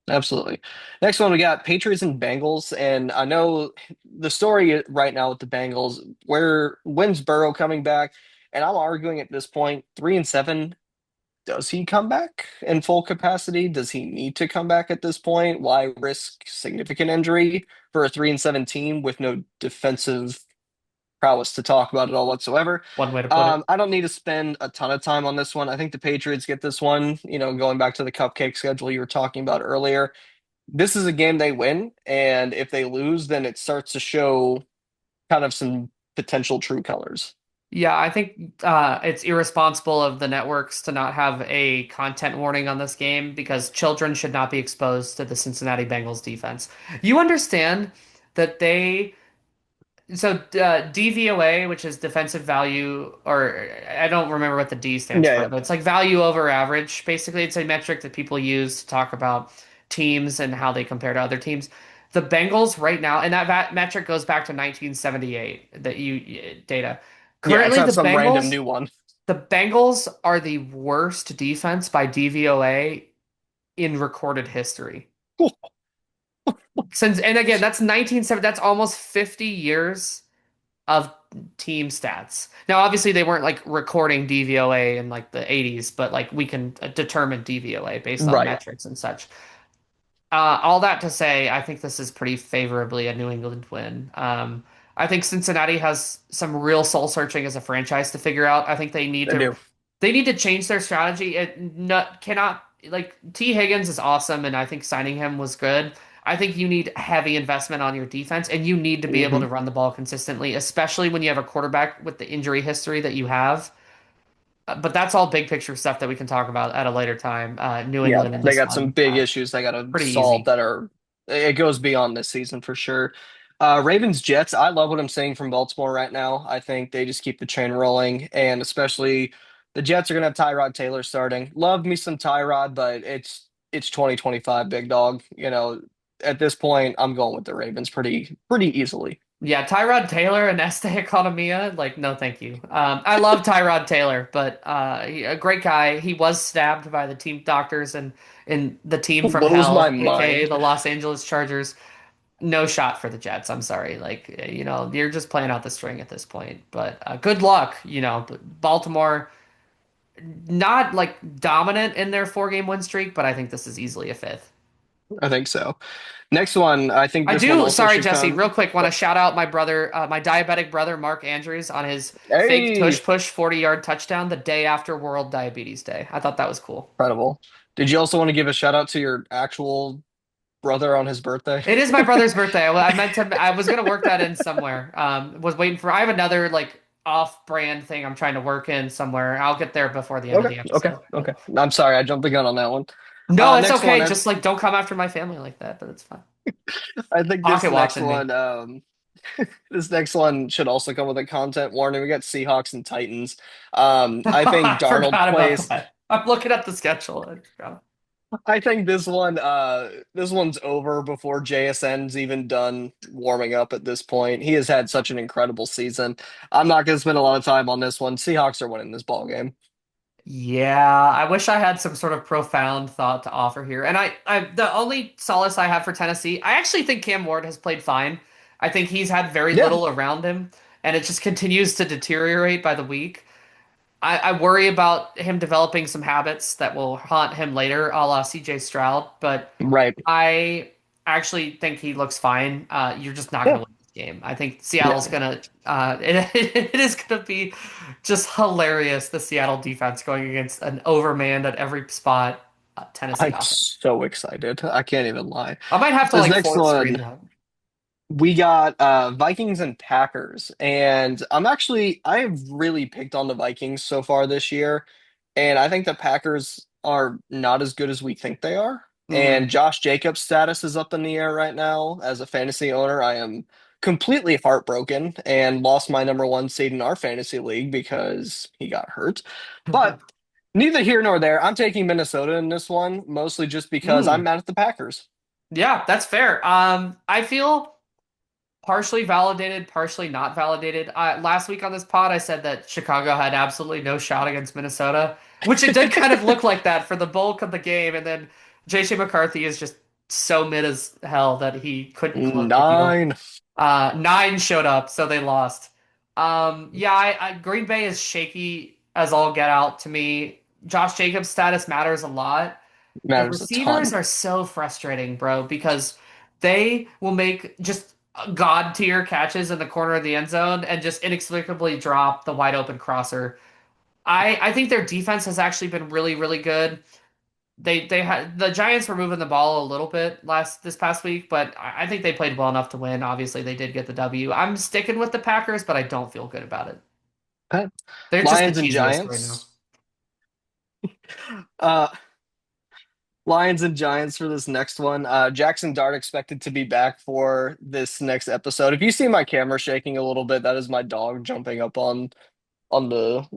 Absolutely. Next one, we got Patriots and Bengals. And I know the story right now with the Bengals, when's Burrow coming back? And I'm arguing at this point, 3-7. Does he come back in full capacity? Does he need to come back at this point? Why risk significant injury for a 3-7 team with no defensive prowess to talk about it all whatsoever? One way to put it. I don't need to spend a ton of time on this one. I think the Patriots get this one, going back to the cupcake schedule you were talking about earlier. This is a game they win, and if they lose, then it starts to show kind of some potential true colors. Yeah, I think it's irresponsible of the networks to not have a content warning on this game because children should not be exposed to the Cincinnati Bengals defense. You understand that DVOA, which is defensive value, or I don't remember what the D stands Yeah, for, yeah. but it's like value over average. Basically, it's a metric that people use to talk about teams and how they compare to other teams. The Bengals right now, and that metric goes back to 1978, that you data. Yeah, it's Currently, not some random new one. the Bengals are the worst defense by DVOA in recorded history. And again, that's 1970, that's almost 50 years of team stats. Now, obviously, they weren't like recording DVOA in like the 80s, but like we can determine DVOA based on Right. metrics and such. All that to say, I think this is pretty favorably a New England win. I think Cincinnati has some real soul searching as a franchise to figure out. I think I do. they need to change their strategy. It not, cannot like T. Higgins is awesome, and I think signing him was good. I think you need heavy investment on your defense, and you need to be able Hmm. to run the ball consistently, especially when you have a quarterback with the injury history that you have. But that's all big picture stuff that we can talk about at a later time. New Yeah, England in they this got some one, big issues they got to pretty solve easy. that are, it goes beyond this season for sure. Ravens Jets, I love what I'm seeing from Baltimore right now. I think they just keep the train rolling, and especially the Jets are going to have Tyrod Taylor starting. Love me some Tyrod, but it's 2025, big dog. At this point, I'm going with the Ravens pretty easily. Yeah, Tyrod Taylor and Este Economia, like, no, thank you. I love Tyrod Taylor, but a great guy. He was stabbed by the team doctors and in the team from Blows my hell, aka mind. the Los Angeles Chargers. No shot for the Jets. I'm sorry. Like, you're just playing out the string at this point. But good luck. But Baltimore, not like dominant in their 4 game win streak, but I think this is easily a fifth. I think so. Next one, I think I this one do, also sorry, should Jesse, real come. quick, want to Oh, shout out my brother, my diabetic brother, Mark Andrews, on his fake hey, tush push 40-yard touchdown the day after World Diabetes Day. I thought that was cool. incredible. Did you also want to give a shout out to your actual brother on his birthday? It is my brother's birthday. I meant to, I was gonna work that in somewhere. Was waiting for, I have another like off-brand thing I'm trying to work in somewhere. I'll get there before the end of Okay, the okay, episode. But okay. I'm sorry, I jumped the gun on that one. no, it's Next one, okay. Just like don't come after my family like that, but it's fine. I think this Pocket next watching me. one, this next one should also come with a content warning. We got Seahawks and Titans. I think I Darnold forgot about plays. that. I'm looking at the schedule. I forgot. I think this one's over before JSN's even done warming up at this point. He has had such an incredible season. I'm not going to spend a lot of time on this one. Seahawks are winning this ball game. Yeah, I wish I had some sort of profound thought to offer here. And the only solace I have for Tennessee, I actually think Cam Ward has played fine. I think he's had very Yeah, little around him, and it just continues to deteriorate by the week. I worry about him developing some habits that will haunt him later, a la CJ Stroud, but right. I actually think he looks fine. You're just not going Yeah, to win this game. I think yeah. Seattle's going to, it is going to be just hilarious, the Seattle defense going against an overmanned at every spot Tennessee I'm offense. so excited. I can't even lie. I might have to This like next fourth screen one, that. we got Vikings and Packers, and I've really picked on the Vikings so far this year, and I think the Packers are not as good as we think they are. Mm. And Josh Jacobs' status is up in the air right now. As a fantasy owner, I am completely heartbroken and lost my number one seed in our fantasy league because he got hurt. But neither here nor there. I'm taking Minnesota in this one, mostly just because I'm Mm. mad at the Packers. Yeah, that's fair. I feel partially validated, partially not validated. Last week on this pod, I said that Chicago had absolutely no shot against Minnesota, which it did kind of look like that for the bulk of the game. And then JJ McCarthy is just so mid as hell that he couldn't close the deal. 9. Nine showed up, so they lost. Yeah, Green Bay is shaky as all get out to me. Josh Jacobs' status matters a lot. The Matters a receivers ton. are so frustrating, bro, because they will make just god tier catches in the corner of the end zone and just inexplicably drop the wide open crosser. I think their defense has actually been really, really good. They had the Giants were moving the ball a little bit this past week, but I think they played well enough to win. Obviously, they did get the W. I'm sticking with the Packers, but I don't feel good about it. Okay. They're just the Lions and cheesiest right now. Giants. Uh, Lions and Giants for this next one. Jackson Dart expected to be back for this next episode. If you see my camera shaking a little bit, that is my dog jumping up on the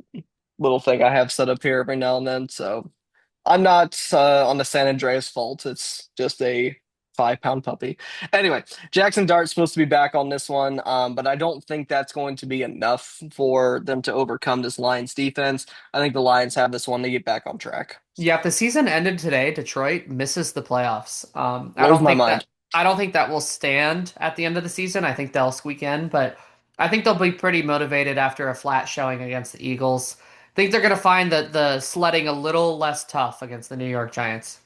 little thing I have set up here every now and then. So I'm not on the San Andreas fault. It's just a 5 pound puppy. Anyway, Jackson Dart's supposed to be back on this one, but I don't think that's going to be enough for them to overcome this Lions defense. I think the Lions have this one to get back on track. Yeah, if the season ended today, Detroit misses the playoffs. Blows my mind. I don't think that will stand at the end of the season. I think they'll squeak in, but I think they'll be pretty motivated after a flat showing against the Eagles. I think they're going to find the sledding a little less tough against the New York Giants.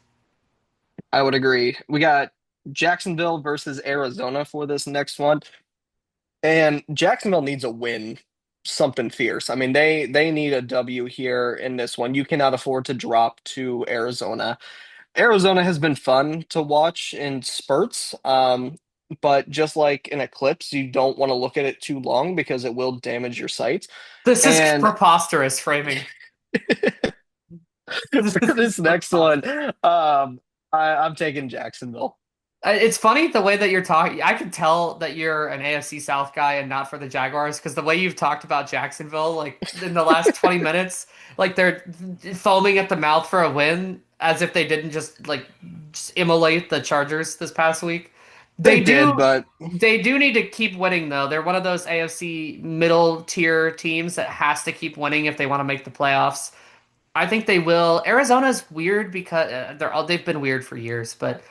I would agree. We got Jacksonville versus Arizona for this next one. And Jacksonville needs a win, something fierce. I mean, they need a W here in this one. You cannot afford to drop to Arizona. Arizona has been fun to watch in spurts, but just like an eclipse, you don't want to look at it too long because it will damage your sight. This is And preposterous framing. This for is this next one, preposterous. I'm taking Jacksonville. It's funny the way that you're talking. I can tell that you're an AFC South guy and not for the Jaguars because the way you've talked about Jacksonville, like in the last 20 minutes, like they're foaming at the mouth for a win as if they didn't just immolate the Chargers this past week. They They did, do but they do need to keep winning though. They're one of those AFC middle tier teams that has to keep winning if they want to make the playoffs. I think they will. Arizona's weird because they've been weird for years, but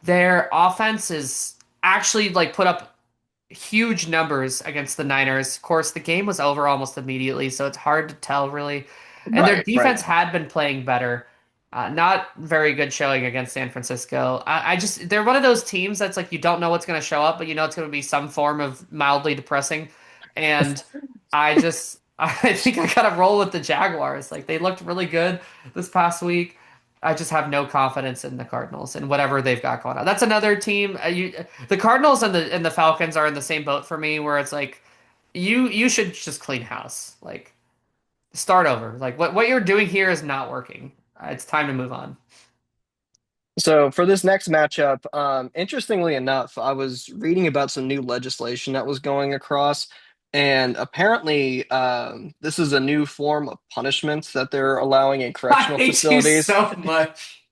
their offense is actually like put up huge numbers against the Niners. Of course, the game was over almost immediately, so it's hard to tell really. And their right, right. defense had been playing better. Not very good showing against San Francisco. I just they're one of those teams that's like you don't know what's going to show up, but you know it's going to be some form of mildly depressing. And I think I gotta roll with the Jaguars. Like they looked really good this past week. I just have no confidence in the Cardinals and whatever they've got going on. That's another team. The Cardinals and the Falcons are in the same boat for me, where it's like you should just clean house, like start over. Like what you're doing here is not working. It's time to move on. So for this next matchup, interestingly enough, I was reading about some new legislation that was going across, and apparently, this is a new form of punishments that they're allowing in I correctional hate you facilities. so much.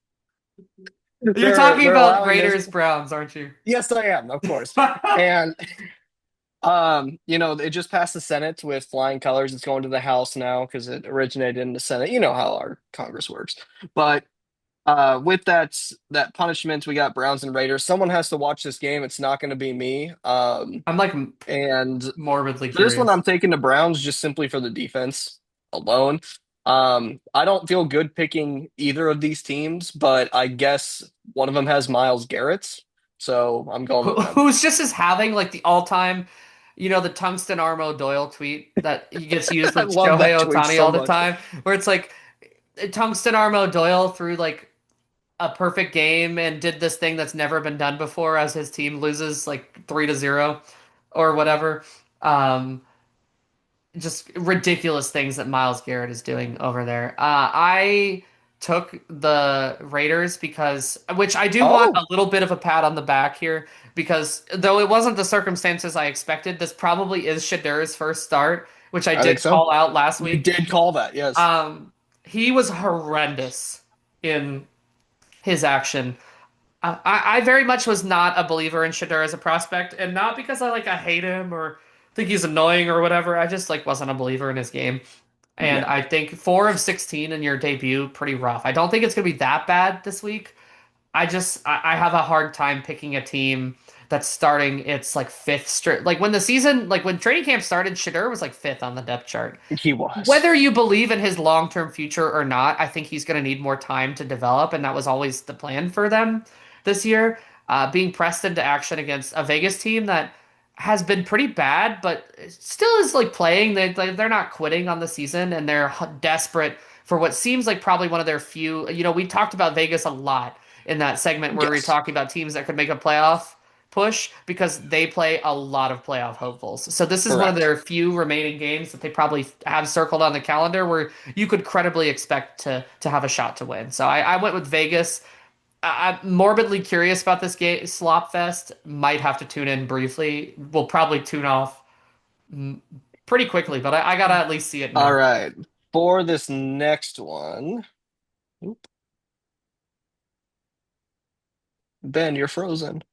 You're They're talking they're about allowing this. Raiders Browns, aren't you? Yes, I am, of course. And it just passed the Senate with flying colors. It's going to the House now because it originated in the Senate. You know how our Congress works. But with that punishment, we got Browns and Raiders. Someone has to watch this game. It's not going to be me. I'm like And morbidly for this one, curious. I'm taking the Browns just simply for the defense alone. I don't feel good picking either of these teams, but I guess one of them has Miles Garrett's, so I'm going with them. Who's just as having like the all-time, the tungsten Armo Doyle tweet that he gets used I with love that Shohei tweet Ohtani so all the much. time, where it's like tungsten Armo Doyle threw like a perfect game and did this thing that's never been done before as his team loses like 3-0 or whatever. Um, just ridiculous things that Miles Garrett is doing over there. I took the Raiders which I do want Oh, a little bit of a pat on the back here, because though it wasn't the circumstances I expected, this probably is Shadur's first start, which I I think did so. call out last You week. did call that, yes. He was horrendous in his action. I very much was not a believer in Shadur as a prospect, and not because I hate him or think he's annoying or whatever. I just like wasn't a believer in his game. And Yeah, I think 4 of 16 in your debut, pretty rough. I don't think it's gonna be that bad this week. I have a hard time picking a team that's starting its like fifth straight. Like when training camp started, Shadur was like fifth on the depth chart. he was. Whether you believe in his long-term future or not, I think he's going to need more time to develop, and that was always the plan for them this year. Being pressed into action against a Vegas team that has been pretty bad, but still is like playing. They're not quitting on the season, and they're desperate for what seems like probably one of their few. We talked about Vegas a lot in that segment where we were Yes, talking about teams that could make a playoff push because they play a lot of playoff hopefuls. So this is one of correct. their few remaining games that they probably have circled on the calendar where you could credibly expect to have a shot to win. So I went with Vegas. I'm morbidly curious about this game slop fest. Might have to tune in briefly. We'll probably tune off mm, pretty quickly, but I gotta at least see it All now. right. For this next one, oop, Ben, you're frozen.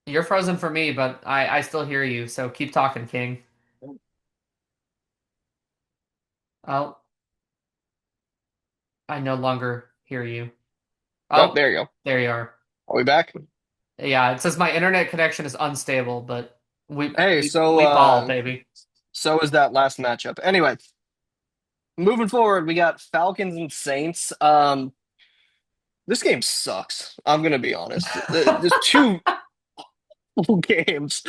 You're frozen for me, but I still hear you. So keep talking, King. Oh, I no longer hear you. Oh, Oh, there you go. there you are. Are we back? Yeah, it says my internet connection is unstable, but. We Hey, we we ball, baby. so is that last matchup. Anyway, moving forward, we got Falcons and Saints. This game sucks. I'm gonna be honest. There's two games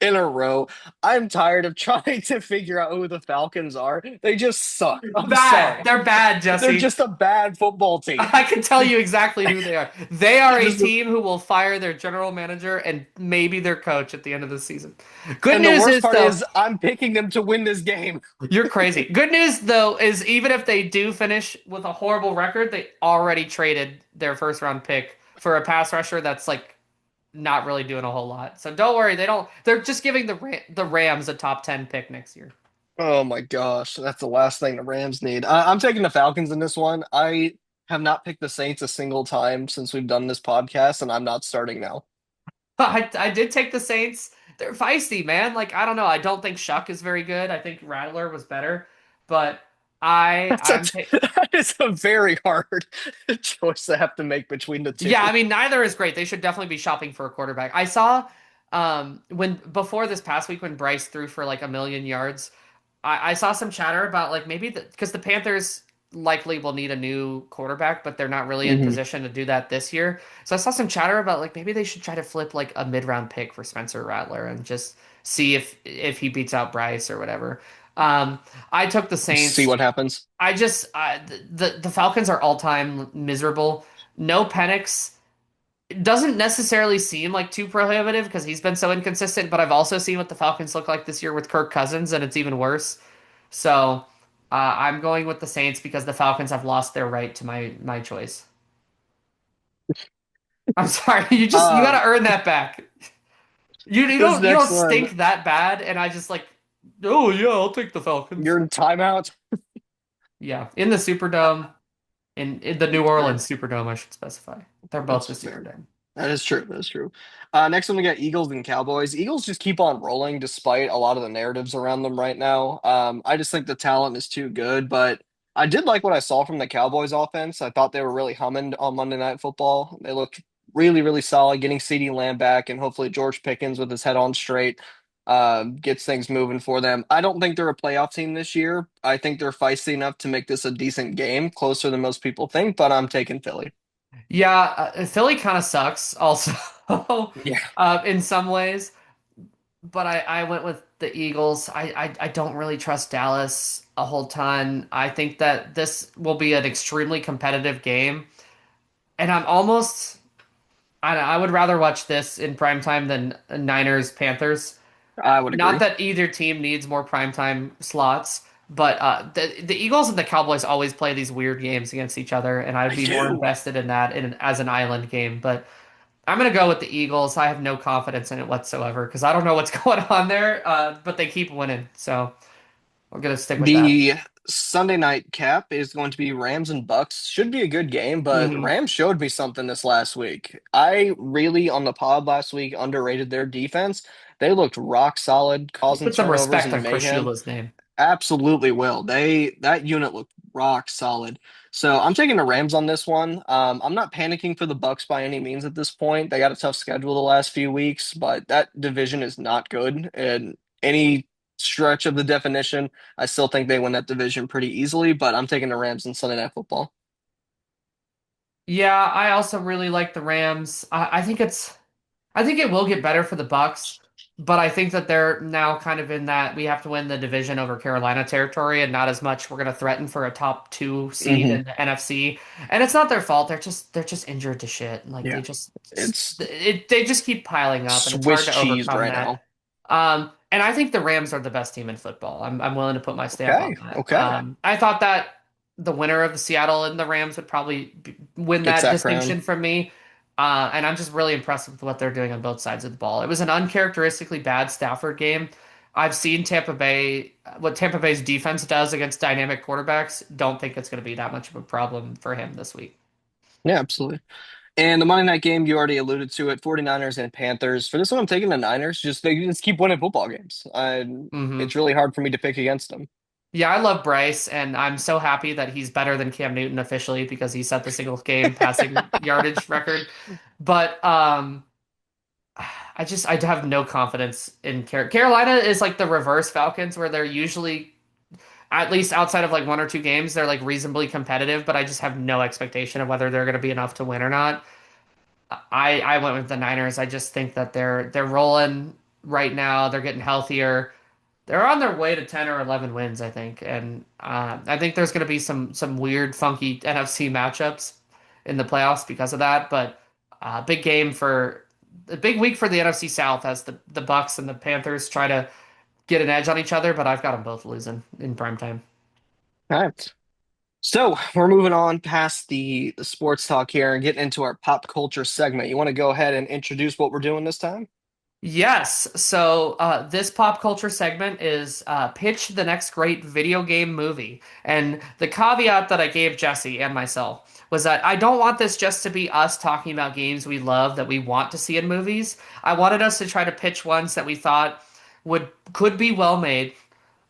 in a row. I'm tired of trying to figure out who the Falcons are. They just suck. I'm Bad. sorry. They're bad, They're Jesse. just a bad football team. I can tell you exactly who they are. They are They're a just, team who will fire their general manager and maybe their coach at the end of the season. Good and the news worst is, part though, is I'm picking them to win this game. you're crazy. Good news, though, is even if they do finish with a horrible record, they already traded their first round pick for a pass rusher that's like not really doing a whole lot. So don't worry, they don't. They're just giving the Rams a top 10 pick next year. Oh my gosh, that's the last thing the Rams need. I'm taking the Falcons in this one. I have not picked the Saints a single time since we've done this podcast, and I'm not starting now. I did take the Saints. They're feisty, man. Like I don't know. I don't think Shuck is very good. I think Rattler was better, but I That's I'm ta that is a very hard choice to have to make between the two. yeah. I mean, neither is great. They should definitely be shopping for a quarterback. I saw when before this past week when Bryce threw for like a million yards. I saw some chatter about like maybe because the Panthers likely will need a new quarterback, but they're not really in Hmm. position to do that this year. So I saw some chatter about like maybe they should try to flip like a mid-round pick for Spencer Rattler and just see if he beats out Bryce or whatever. Um, I took the See Saints. what happens. The Falcons are all-time miserable. No Penix doesn't necessarily seem like too prohibitive because he's been so inconsistent, but I've also seen what the Falcons look like this year with Kirk Cousins, and it's even worse. So I'm going with the Saints because the Falcons have lost their right to my choice. I'm sorry, you got Um, to earn that back. this You next don't one, stink that bad, and I just like, oh yeah, I'll take the Falcons. you're in timeout. Yeah, in the Superdome, in the New Fair. Orleans Superdome, I should specify. They're both That's the fair. Superdome. That is true. That's true. Next one we got Eagles and Cowboys. Eagles just keep on rolling despite a lot of the narratives around them right now. I just think the talent is too good, but I did like what I saw from the Cowboys offense. I thought they were really humming on Monday Night Football. They looked really, really solid, getting CeeDee Lamb back, and hopefully George Pickens with his head on straight gets things moving for them. I don't think they're a playoff team this year. I think they're feisty enough to make this a decent game, closer than most people think, but I'm taking Philly. Yeah, Philly kind of sucks also Yeah. in some ways, but I went with the Eagles. I don't really trust Dallas a whole ton. I think that this will be an extremely competitive game, and I would rather watch this in prime time than Niners Panthers. I would Not agree. that either team needs more primetime slots, but the Eagles and the Cowboys always play these weird games against each other, and I'd I be more do. invested in that as an island game. But I'm gonna go with the Eagles. I have no confidence in it whatsoever because I don't know what's going on there, but they keep winning, so we're gonna stick with that. The Sunday night cap is going to be Rams and Bucks. Should be a good game, but Hmm. Rams showed me something this last week. I really, on the pod last week, underrated their defense. They looked rock solid, causing Put some turnovers respect and on Chris mayhem. Shula's name. Absolutely will. That unit looked rock solid. So I'm taking the Rams on this one. I'm not panicking for the Bucks by any means at this point. They got a tough schedule the last few weeks, but that division is not good. And any stretch of the definition, I still think they win that division pretty easily. But I'm taking the Rams in Sunday Night Football. Yeah, I also really like the Rams. I think it will get better for the Bucks, but I think that they're now kind of in that we have to win the division over Carolina territory and not as much we're going to threaten for a top two seed Hmm. in the NFC. And it's not their fault. They're just injured to shit. Like Yeah, it's they just keep piling up and it's hard Swiss to cheese overcome right that. now. And I think the Rams are the best team in football. I'm willing to put my stamp on Okay, that. okay. I thought that the winner of the Seattle and the Rams would probably win Gets that that crown. distinction from me. And I'm just really impressed with what they're doing on both sides of the ball. It was an uncharacteristically bad Stafford game. I've seen what Tampa Bay's defense does against dynamic quarterbacks. Don't think it's going to be that much of a problem for him this week. Yeah, absolutely. And the Monday night game, you already alluded to it, 49ers and Panthers. For this one, I'm taking the Niners. They just keep winning football games. Hmm. It's really hard for me to pick against them. Yeah, I love Bryce, and I'm so happy that he's better than Cam Newton officially because he set the single game passing yardage record. But I have no confidence in Carolina is like the reverse Falcons where they're usually at least outside of like one or two games they're like reasonably competitive, but I just have no expectation of whether they're going to be enough to win or not. I went with the Niners. I just think that they're rolling right now. They're getting healthier. They're on their way to 10 or 11 wins, I think. And I think there's going to be some weird, funky NFC matchups in the playoffs because of that. But big game for a big week for the NFC South as the Bucks and the Panthers try to get an edge on each other. But I've got them both losing in prime time. All right. So we're moving on past the sports talk here and getting into our pop culture segment. You want to go ahead and introduce what we're doing this time? Yes. So this pop culture segment is pitch the next great video game movie. And the caveat that I gave Jesse and myself was that I don't want this just to be us talking about games we love that we want to see in movies. I wanted us to try to pitch ones that we thought would could be well made.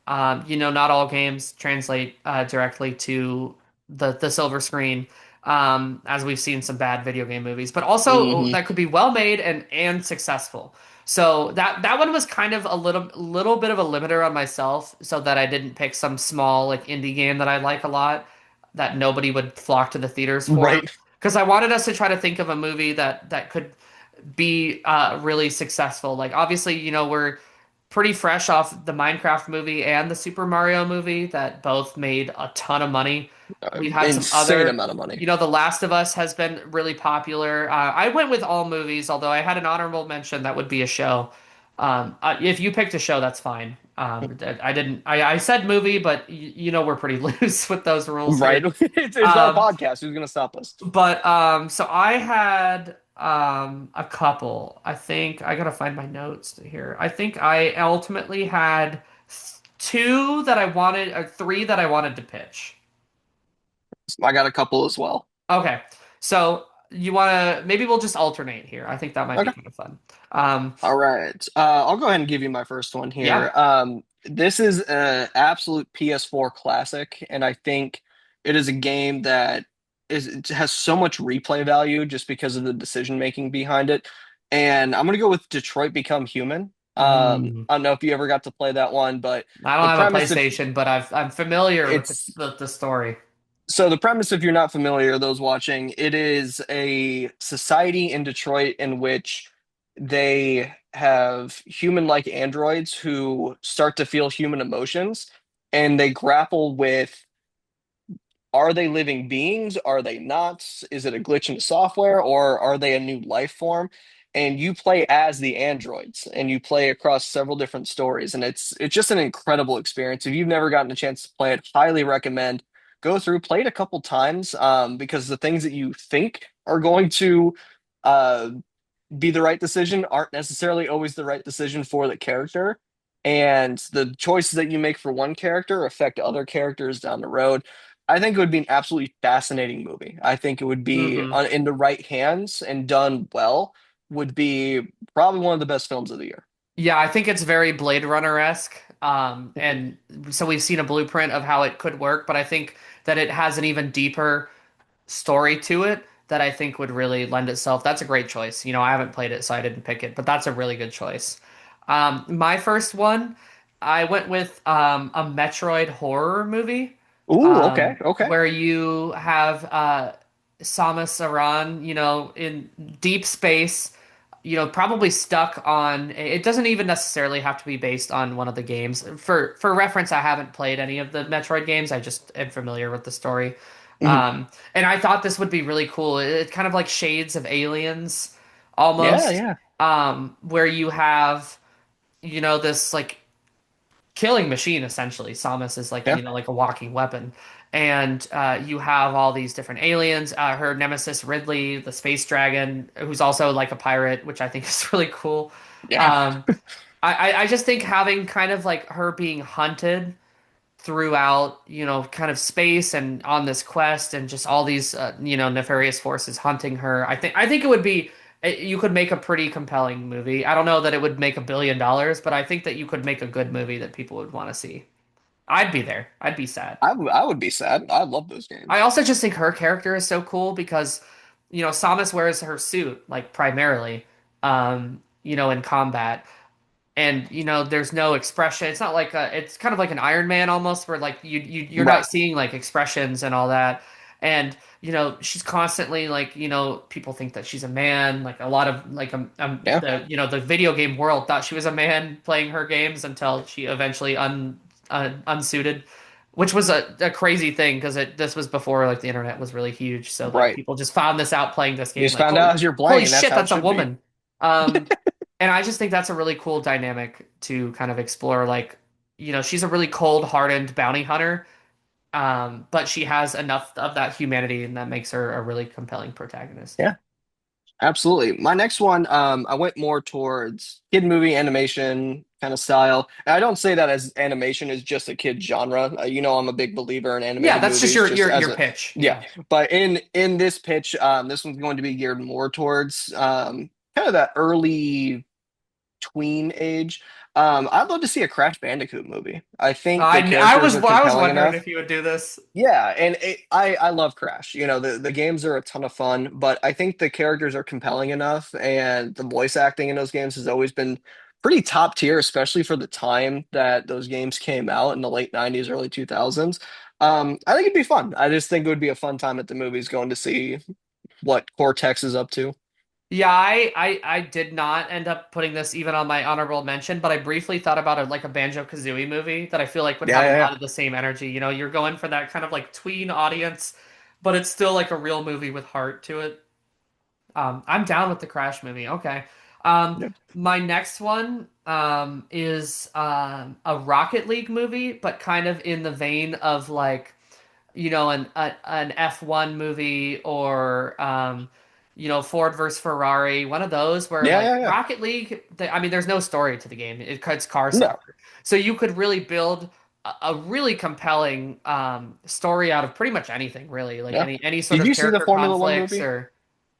Not all games translate directly to the silver screen, as we've seen some bad video game movies, but also Hmm. that could be well made and successful. So that one was kind of a little bit of a limiter on myself, so that I didn't pick some small like indie game that I like a lot that nobody would flock to the theaters for. Right. Because I wanted us to try to think of a movie that could be really successful. Like obviously, we're pretty fresh off the Minecraft movie and the Super Mario movie that both made a ton of money. We've had some Insane other, amount of money. The Last of Us has been really popular. I went with all movies, although I had an honorable mention that would be a show. If you picked a show, that's fine. I didn't. I said movie, but we're pretty loose with those rules Right. here. It's our Um, podcast. Who's going to stop us? but so I had a couple. I think I gotta find my notes here. I think I ultimately had two that I wanted, or three that I wanted to pitch. I got a couple as well. Okay, so you wanna maybe we'll just alternate here. I think that might be Okay. kind of fun. Um, All right. I'll go ahead and give you my first one yeah. here. This is an absolute PS4 classic, and I think it is a game that it has so much replay value just because of the decision making behind it. And I'm gonna go with Detroit Become Human. Mm. I don't know if you ever got to play that one, but I don't the have a premise, if PlayStation, but I'm familiar with it's the story. so the premise, if you're not familiar, those watching, it is a society in Detroit in which they have human-like androids who start to feel human emotions, and they grapple with, are they living beings? Are they not? Is it a glitch in the software, or are they a new life form? And you play as the androids, and you play across several different stories, and it's just an incredible experience. If you've never gotten a chance to play it, highly recommend. Go through, play it a couple times, because the things that you think are going to uh, be the right decision aren't necessarily always the right decision for the character. And the choices that you make for one character affect other characters down the road. I think it would be an absolutely fascinating movie. I think it would be Hmm. in the right hands and done well, would be probably one of the best films of the year. Yeah, I think it's very Blade Runner-esque. And so we've seen a blueprint of how it could work, but I think that it has an even deeper story to it that I think would really lend itself. That's a great choice. I haven't played it, so I didn't pick it, but that's a really good choice. My first one, I went with a Metroid horror movie, Ooh, okay, okay. where you have Samus Aran, in deep space, probably stuck on. It doesn't even necessarily have to be based on one of the games. For reference, I haven't played any of the Metroid games. I just am familiar with the story. Mhm. And I thought this would be really cool. It's kind of like Shades of Aliens, Yeah, almost, yeah, where you have, this like killing machine essentially. Samus is like, yeah. like a walking weapon. And you have all these different aliens. Her nemesis Ridley, the space dragon, who's also like a pirate, which I think is really cool. Yeah. Um, I just think having kind of like her being hunted throughout, kind of space and on this quest and just all these, nefarious forces hunting her. I think it would be, you could make a pretty compelling movie. I don't know that it would make $1 billion, but I think that you could make a good movie that people would want to see. I'd be there. I'd be sad. I would be sad. I love those I games. also just think her character is so cool because, Samus wears her suit like primarily. in combat. And there's no expression. It's not like it's kind of like an Iron Man almost, where like you're not Right. seeing like expressions and all that. And she's constantly like people think that she's a man. Like a lot of like Yeah. the the video game world thought she was a man playing her games until she eventually unsuited, which was a crazy thing because this was before like the internet was really huge. So like Right. people just found this out playing this You game just like found out as you're holy playing, that's shit, how it that's a should be. woman. Um, and I just think that's a really cool dynamic to kind of explore. Like, she's a really cold-hardened bounty hunter, but she has enough of that humanity, and that makes her a really compelling protagonist. Yeah. Absolutely. My next one, I went more towards kid movie animation kind of style. And I don't say that as animation is just a kid genre. I'm a big believer in Yeah, animated that's just movies, your just your as your a pitch. yeah. Yeah. But in this pitch, this one's going to be geared more towards kind of that early tween age. I'd love to see a Crash Bandicoot movie. I think the I characters was are I was compelling wondering enough. if you would do this. Yeah, and I love Crash. The games are a ton of fun, but I think the characters are compelling enough, and the voice acting in those games has always been pretty top tier, especially for the time that those games came out in the late 90s, early 2000s. I think it'd be fun. I just think it would be a fun time at the movies going to see what Cortex is up to. Yeah, I did not end up putting this even on my honorable mention, but I briefly thought about it like a Banjo-Kazooie movie that I feel like would Yeah, have a yeah, lot yeah. of the same energy. You're going for that kind of like tween audience, but it's still like a real movie with heart to it. I'm down with the Crash movie. Okay. Yep. My next one is a Rocket League movie, but kind of in the vein of like an F1 movie or Ford versus Ferrari, one of those where Yeah, like yeah, yeah. Rocket League, I mean, there's no story to the game. It's car No. soccer, so you could really build a really compelling story out of pretty much anything, really, like Yeah. any sort Did of you see the character Formula One conflicts movie? or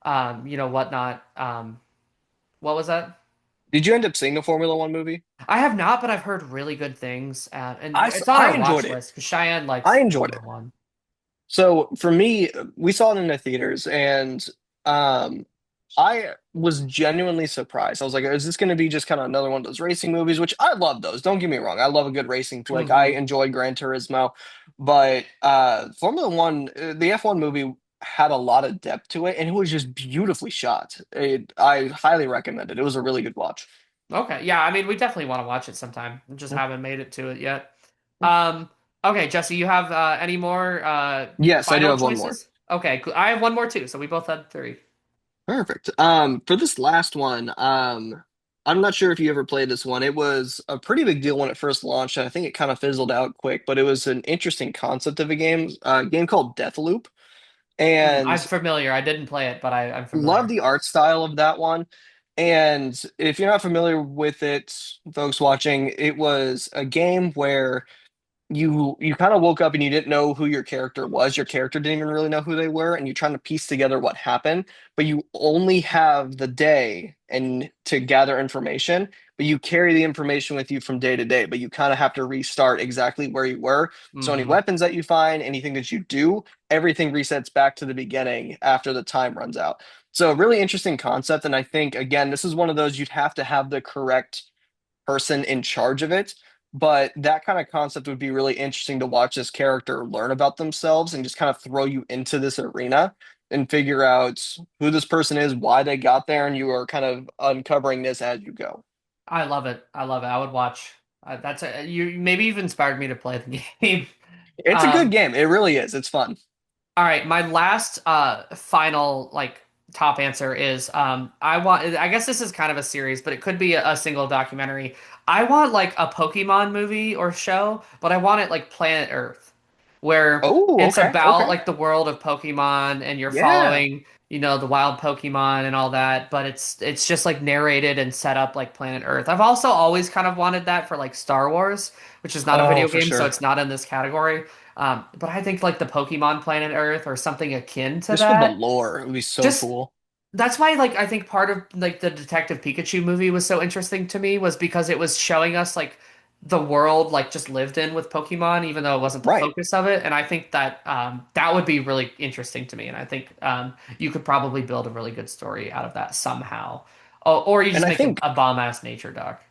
whatnot. What was that? Did you end up seeing the Formula One movie? I have not, but I've heard really good things, and it's on I our enjoyed watch it. list because Cheyenne I likes enjoyed Formula it. One. So for me, we saw it in the theaters, and um, I was genuinely surprised. I was like, "Is this going to be just kind of another one of those racing movies?" Which I love those. Don't get me wrong, I love a good racing flick. I Hmm. enjoy Gran Turismo, but Formula One, the F1 movie had a lot of depth to it, and it was just beautifully shot. I highly recommend it. It was a really good watch. Okay, yeah, I mean, we definitely want to watch it sometime. We just haven't made it to it yet. Um, okay, Jesse, you have any more Yes, I do final have one more. choices? Okay, I have one more too, so we both had three. Perfect. For this last one, I'm not sure if you ever played this one. It was a pretty big deal when it first launched, and I think it kind of fizzled out quick, but it was an interesting concept of a game called Deathloop. I'm And familiar. I didn't play it, but I'm love familiar. the art style of that one. And if you're not familiar with it, folks watching, it was a game where you kind of woke up and you didn't know who your character was. Your character didn't even really know who they were, and you're trying to piece together what happened, but you only have the day and to gather information, but you carry the information with you from day to day, but you kind of have to restart exactly where you were. So any Hmm. weapons that you find, anything that you do, everything resets back to the beginning after the time runs out. So a really interesting concept, and I think again, this is one of those you'd have to have the correct person in charge of it. But that kind of concept would be really interesting to watch this character learn about themselves and just kind of throw you into this arena and figure out who this person is, why they got there, and you are kind of uncovering this as you go. I love it. I love it. I would watch. You maybe you've inspired me to play the game. It's a good Um, game. It really is. It's fun. All right, my last final like top answer is I guess this is kind of a series, but it could be a single documentary. I want like a Pokemon movie or show, but I want it like Planet Earth, where Oh, it's okay. about Okay. like the world of Pokemon and you're Yeah. following, the wild Pokemon and all that, but it's just like narrated and set up like Planet Earth. I've also always kind of wanted that for like Star Wars, which is not a Oh, video for game, so sure. it's not in this category. But I think like the Pokemon Planet Earth or something akin to Just for the that. lore, it would be so Just cool. that's why like I think part of like the Detective Pikachu movie was so interesting to me was because it was showing us like the world like just lived in with Pokemon, even though it wasn't the Right. focus of it. And I think that that would be really interesting to me. And I think you could probably build a really good story out of that somehow. Oh, or you And just I make think a bomb ass nature doc.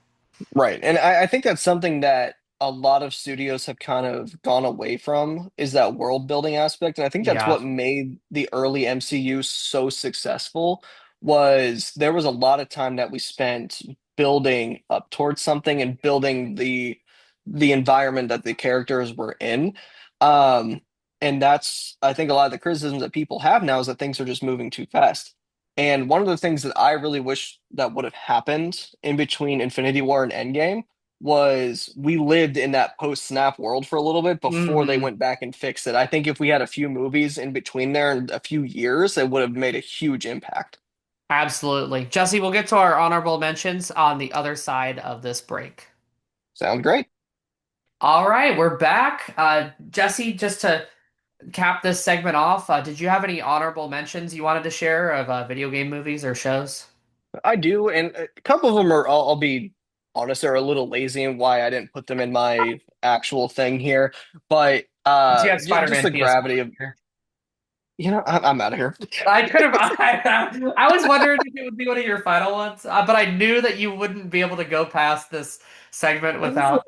Right. And I think that's something that a lot of studios have kind of gone away from is that world building aspect. And I think that's Yeah. what made the early MCU so successful was there was a lot of time that we spent building up towards something and building the environment that the characters were in. Um, and that's I think a lot of the criticisms that people have now is that things are just moving too fast. And one of the things that I really wish that would have happened in between Infinity War and Endgame was we lived in that post-snap world for a little bit before they Hmm. went back and fixed it. I think if we had a few movies in between there and a few years, it would have made a huge impact. Absolutely. Jesse, we'll get to our honorable mentions on the other side of this break. Sound great? All right, we're back. Jesse, just to cap this segment off, did you have any honorable mentions you wanted to share of video game movies or shows? I do, and a couple of them are, I'll be honest, are a little lazy in why I didn't put them in my actual thing here. But Since you have just Spider-Man the PS4 gravity of, here. I'm out of here. I could have. I was wondering if it would be one of your final ones, but I knew that you wouldn't be able to go past this segment without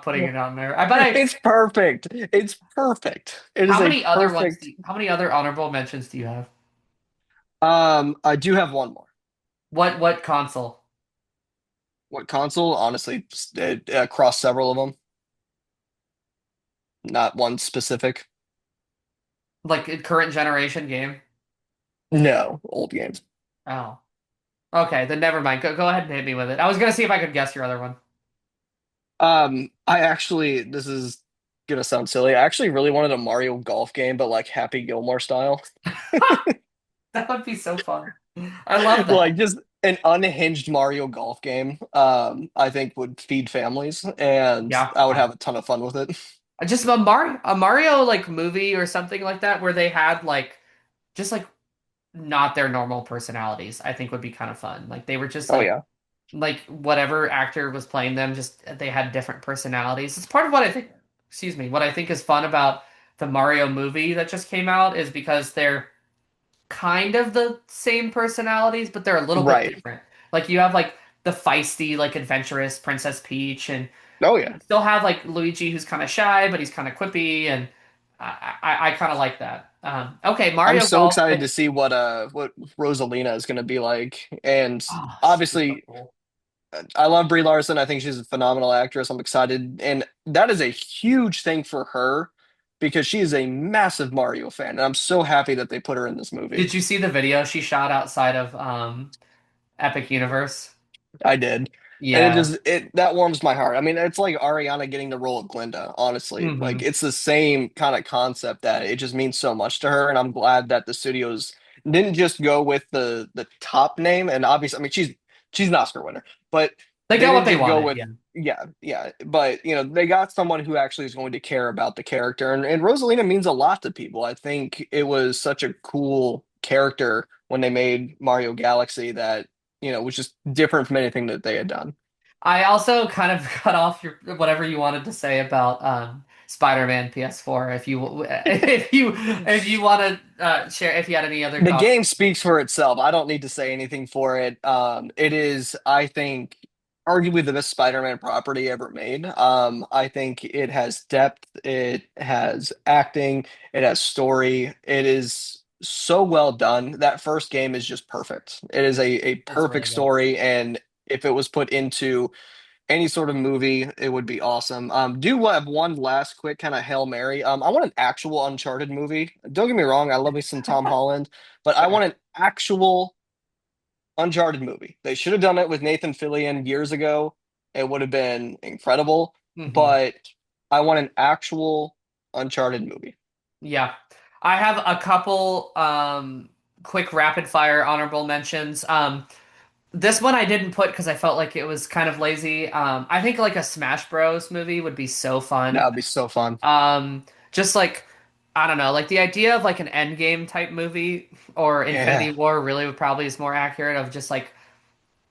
putting it on there. I bet I. It's perfect. It's perfect. It is How a many other ones? perfect. How many other honorable mentions do you have? I do have one more. What console? What console? Honestly, across several of them, not one specific. Like a current generation game? No, old games. Oh, okay. Then never mind. Go ahead and hit me with it. I was gonna see if I could guess your other one. I actually, this is gonna sound silly. I actually really wanted a Mario Golf game, but like Happy Gilmore style. That would be so fun. I love Like that. just an unhinged Mario Golf game, I think would feed families, and Yeah. I would have a ton of fun with it. Just a Mario like movie or something like that where they had like just like not their normal personalities, I think would be kind of fun. Like they were just Oh yeah, like whatever actor was playing them, just they had different personalities. It's part of what I think, excuse me, what I think is fun about the Mario movie that just came out is because they're kind of the same personalities, but they're a little bit right. different. Like you have like the feisty, like adventurous Princess Peach, and Oh you yeah. still have like Luigi who's kind of shy, but he's kind of quippy, and I kind of like that. Okay, I'm Mario so Golf. excited to see what Rosalina is going to be like. And Oh, she'd be so obviously, cool. I love Brie Larson. I think she's a phenomenal actress. I'm excited, and that is a huge thing for her because she is a massive Mario fan, and I'm so happy that they put her in this movie. Did you see the video she shot outside of Epic Universe? I did. And it Yeah. just it that warms my heart. I mean, it's like Ariana getting the role of Glinda, honestly. Like Hmm. it's the same kind of concept that it just means so much to her. And I'm glad that the studios didn't just go with the top name. And obviously, I mean, she's an Oscar winner, but They they got what didn't they just go wanted. with Yeah. yeah. But they got someone who actually is going to care about the character. And Rosalina means a lot to people. I think it was such a cool character when they made Mario Galaxy that was just different from anything that they had done. I also kind of cut off your whatever you wanted to say about Spider-Man PS4. If you want to share if you had any other The comments. game speaks for itself. I don't need to say anything for it. It is, I think, arguably the best Spider-Man property ever made. I think it has depth, it has acting, it has story. It is so well done. That first game is just perfect. It is a It's perfect really good. story, and if it was put into any sort of movie, it would be awesome. Do have one last quick kind of Hail Mary. I want an actual Uncharted movie. Don't get me wrong, I love me some Tom Holland, but I Sure. want an actual Uncharted movie. They should have done it with Nathan Fillion years ago. It would have been incredible, Hmm. but I want an actual Uncharted movie. Yeah. I have a couple quick rapid fire honorable mentions. This one I didn't put because I felt like it was kind of lazy. I think like a Smash Bros. Movie would be so That fun. would be so fun. Just like I don't know, like the idea of like an Endgame type movie or Yeah. Infinity War really would probably is more accurate of just like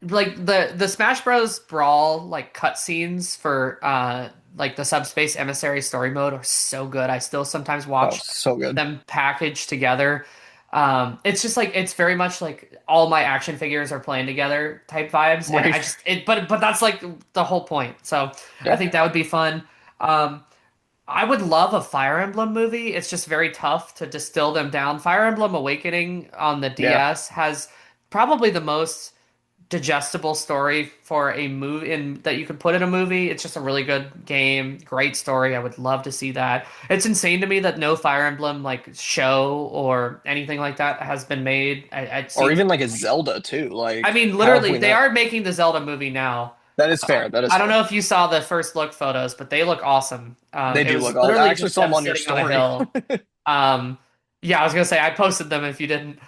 the Smash Bros. Brawl like cutscenes for like the Subspace Emissary story mode are so good. I still sometimes Oh, watch so good. them packaged together. It's just like it's very much like all my action figures are playing together type vibes, and Right. I just it but that's like the whole point. So I Yeah. think that would be fun. Um, I would love a Fire Emblem movie. It's just very tough to distill them down. Fire Emblem Awakening on the Yeah. DS has probably the most digestible story for a movie in that you could put in a movie. It's just a really good game, great story. I would love to see that. It's insane to me that no Fire Emblem like show or anything like that has been made. It Or seems even like a Zelda too. I Like, mean, how have literally, we they not? are making the Zelda movie now. That is fair. That is I don't fair. know if you saw the first look photos, but they look awesome. They It do look was all. I literally actually just saw them them on your sitting on a story. hill. Um, yeah, I was gonna say I posted them if you didn't.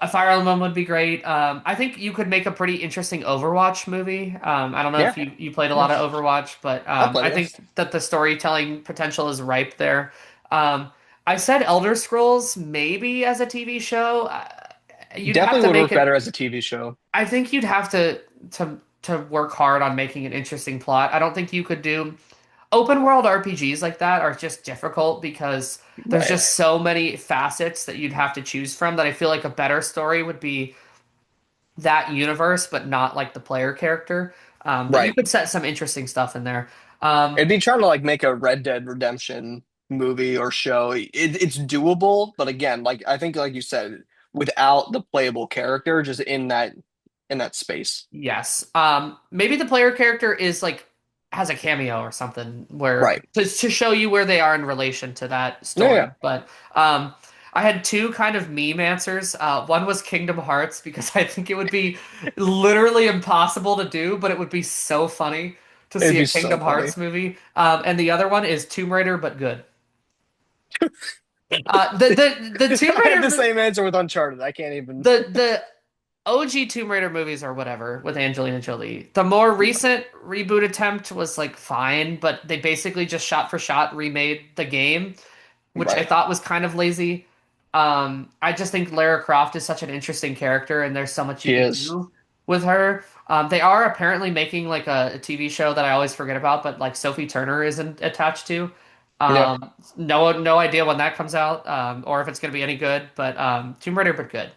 A Fire Emblem would be great. I think you could make a pretty interesting Overwatch movie. I don't know Yeah. if you played a Yeah. lot of Overwatch, but I played I it. Yeah. think that the storytelling potential is ripe there. Um, I said Elder Scrolls maybe as a TV show. You'd have Definitely to would make work it. better as a TV show. I think you'd have to work hard on making an interesting plot. I don't think you could do open world RPGs like that are just difficult because there's Right. just so many facets that you'd have to choose from that I feel like a better story would be that universe, but not like the player character. But you Right. could set some interesting stuff in there. Um, It'd be trying to like make a Red Dead Redemption movie or show. It's doable, but again, like I think, like you said, without the playable character, just in that space. yes. Maybe the player character is like has a cameo or something where Right. to show you where they are in relation to that Yeah. Yeah. story. But I had two kind of meme answers. One was Kingdom Hearts because I think it would be literally impossible to do, but it would be so funny to It'd see a be so Kingdom funny. Hearts movie. And the other one is Tomb Raider, but good. The Tomb I had Raider the same answer with Uncharted. I can't even. the OG Tomb Raider movies or whatever with Angelina Jolie. The more Yeah. recent reboot attempt was like fine, but they basically just shot for shot remade the game, which I Right. thought was kind of lazy. I just think Lara Croft is such an interesting character, and there's so much you She could is. do with her. They are apparently making like a TV show that I always forget about, but like Sophie Turner isn't attached to. Yeah. No idea when that comes out, or if it's gonna be any good. But Tomb Raider, but good.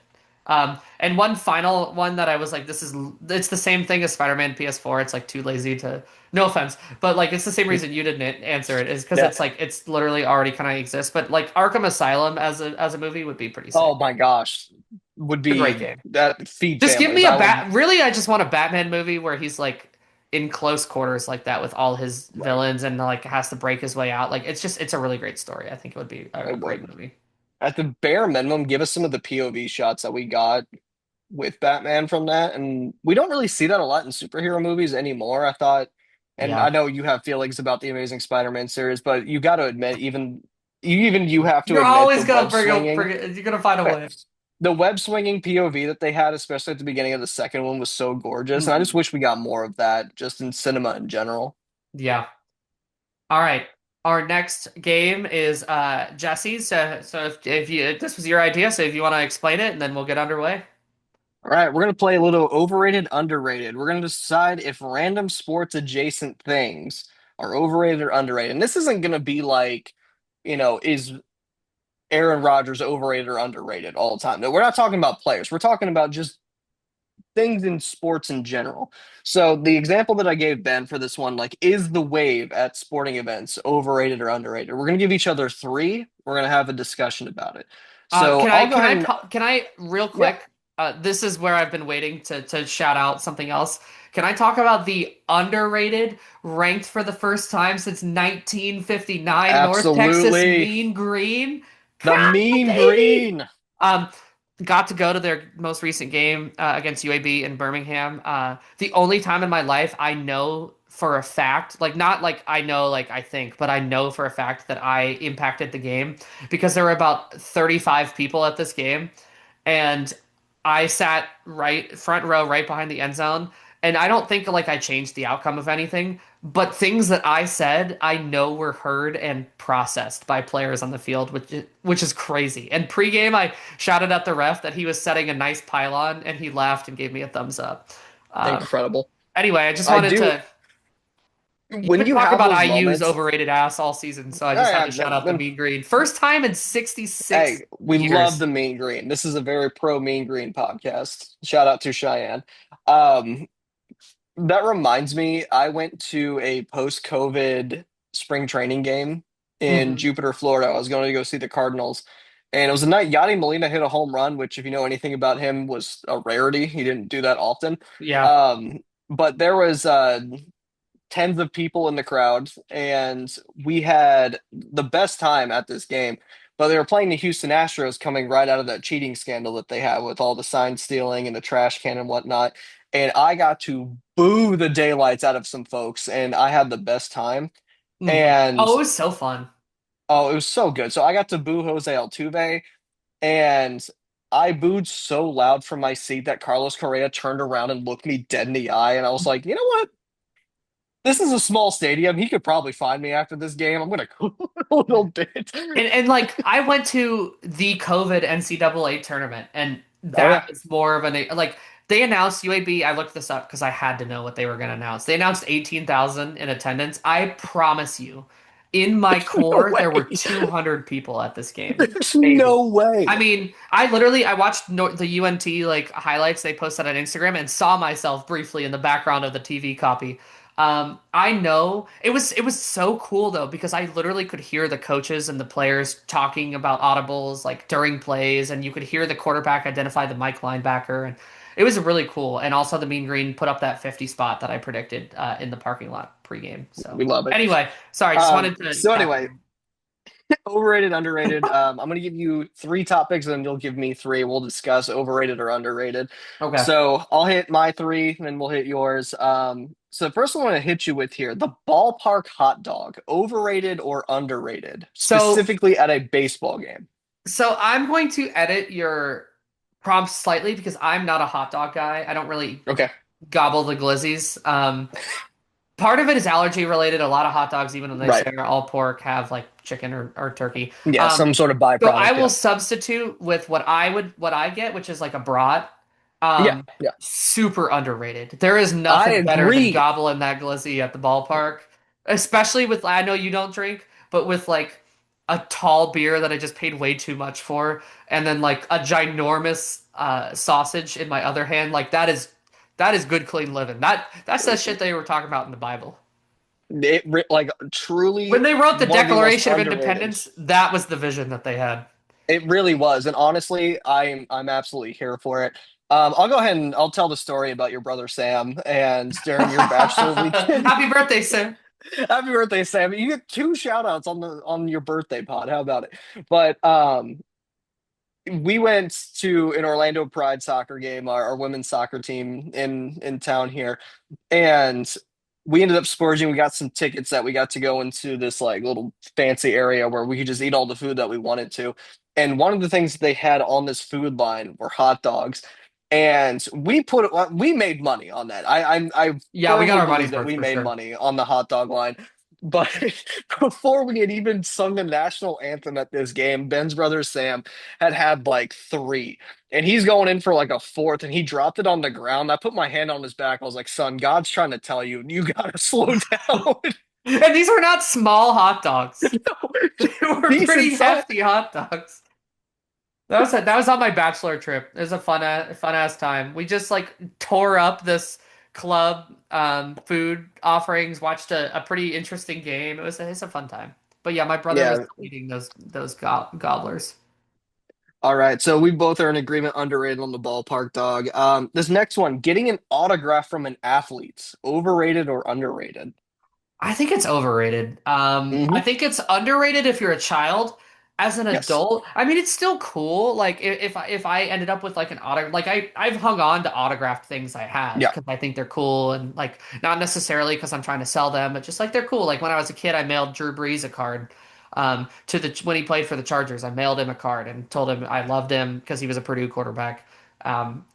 And one final one that I was like, it's the same thing as Spider-Man PS4. It's like too lazy to, no offense, but like it's the same reason you didn't answer it is because Yeah. it's like it's literally already kind of exists. But like Arkham Asylum as a movie would be pretty Oh sick. my gosh. Would A great be game. that feed Just give families. me a I would. bat. Really, I just want a Batman movie where he's like in close quarters like that with all his Right. villains and like has to break his way out. Like it's a really great story. I think it would be I a great would. movie. At the bare minimum, give us some of the POV shots that we got with Batman from that. And we don't really see that a lot in superhero movies anymore, I thought. And I Yeah. know you have feelings about the Amazing Spider-Man series, but you got to admit, even you have to You're admit always the gonna web swinging, you're gonna find a way. the web swinging POV that they had, especially at the beginning of the second one, was so gorgeous. And I just Mhm. wish we got more of that just in cinema in general. Yeah. All right. Our next game is Jesse's. So if this was your idea, so if you want to explain it, and then we'll get underway. All right, we're gonna play a little overrated, underrated. We're gonna decide if random sports adjacent things are overrated or underrated. And this isn't gonna be like, is Aaron Rodgers overrated or underrated all the time. No, we're not talking about players. We're talking about just things in sports in general. So the example that I gave Ben for this one, like, is the wave at sporting events overrated or underrated? We're gonna give each other three. We're gonna have a discussion about it. So I'll go ahead and Can I real yeah, quick? This is where I've been waiting to shout out something else. Can I talk about the underrated, ranked for the first time since 1959, North Texas absolutely. Mean Green? The God, mean baby. green. Um, got to go to their most recent game against UAB in Birmingham. The only time in my life I know for a fact, like not like I know, like I think, but I know for a fact that I impacted the game because there were about 35 people at this game, and I sat right front row, right behind the end zone. And I don't think like I changed the outcome of anything, but things that I said, I know were heard and processed by players on the field, which is crazy. And pregame, I shouted at the ref that he was setting a nice pylon, and he laughed and gave me a thumbs up. Uh, Incredible. anyway, I just I wanted do. to. You've when been you talking have about those IU's moments, overrated ass all season, so I oh just had yeah, to shout out the then Mean Green. First time in 66 hey, we love years. the Mean Green. This is a very pro Mean Green podcast. Shout out to Cheyenne. Um, that reminds me, I went to a post-COVID spring training game in Hmm. Jupiter, Florida. I was going to go see the Cardinals, and it was a night Yadi Molina hit a home run, which, if you know anything about him, was a rarity. He didn't do that often. Yeah. Um, but there was tens of people in the crowd, and we had the best time at this game. But they were playing the Houston Astros coming right out of that cheating scandal that they have with all the sign stealing and the trash can and whatnot. And I got to boo the daylights out of some folks, and I had the best time. Hmm. And Oh, it was so fun. oh, it was so good. So I got to boo Jose Altuve, and I booed so loud from my seat that Carlos Correa turned around and looked me dead in the eye. And I was like, you know what? This is a small stadium. He could probably find me after this game. I'm gonna cool a little bit. And like I went to the COVID NCAA tournament, and Oh that yeah. was more of an like they announced UAB. I looked this up because I had to know what they were going to announce. They announced 18,000 in attendance. I promise you, in my No core, there were way. 200 people at this game. There's Maybe. no way. I mean, I watched the UNT like highlights they posted on Instagram and saw myself briefly in the background of the TV copy. I know it was so cool though because I literally could hear the coaches and the players talking about audibles like during plays, and you could hear the quarterback identify the Mike linebacker, and it was really cool. And also the Mean Green put up that 50 spot that I predicted in the parking lot pregame. So We love it. anyway, sorry, just wanted to So cap anyway, it. overrated, underrated. I'm gonna give you three topics, and then you'll give me three. We'll discuss overrated or underrated. Okay. So I'll hit my three, and then we'll hit yours. So the first one I want to hit you with here: the ballpark hot dog, overrated or underrated, So specifically at a baseball game. So I'm going to edit your prompts slightly because I'm not a hot dog guy. I don't really Okay. gobble the glizzies. Part of it is allergy related. A lot of hot dogs, even when they Right. say are all pork, have like chicken or turkey. Yeah, some sort of So I byproduct. will Yeah. substitute with what I get, which is like a brat. Yeah. Um, Yeah. Super underrated. There is I nothing better than agree. gobbling that glizzy at the ballpark, especially with I know you don't drink, but with like a tall beer that I just paid way too much for, and then like a ginormous sausage in my other hand, like that is good clean living. That's that shit they were talking about in the Bible. Like When truly they wrote the one of the most Declaration of underrated. Independence, that was the vision that they had. It really was, and honestly, I'm absolutely here for it. I'll go ahead and I'll tell the story about your brother Sam and during your bachelor weekend. Happy birthday, Sam. Happy birthday, Sam! You get two shout outs on your birthday pod. How about it? But we went to an Orlando Pride soccer game, our women's soccer team in town here, and we ended up splurging. We got some tickets that we got to go into this like little fancy area where we could just eat all the food that we wanted to. And one of the things that they had on this food line were hot dogs. And we made money on that. I Yeah, we got firmly our believe money's that worth we for made sure. money on the hot dog line. But before we had even sung the national anthem at this game, Ben's brother Sam had like three. And he's going in for like a fourth, and he dropped it on the ground. I put my hand on his back. I was like, son, God's trying to tell you, you gotta slow down. And these were not small hot dogs. They were Decent pretty size. hefty hot dogs. That was on my bachelor trip. It was a fun ass time. We just like tore up this club food offerings, watched a pretty interesting game. It's a fun time. But yeah, my brother was Yeah. leading those gobblers. All right. So we both are in agreement underrated on the ballpark dog. This next one, getting an autograph from an athlete, overrated or underrated? I think it's overrated. I Hmm. think it's underrated if you're a child. As an Yes. adult, I mean, it's still cool. Like if I ended up with like an auto, like I've hung on to autographed things I had Yeah. because I think they're cool and like not necessarily because I'm trying to sell them, but just like they're cool. Like when I was a kid, I mailed Drew Brees a card. To the when he played for the Chargers, I mailed him a card and told him I loved him because he was a Purdue quarterback.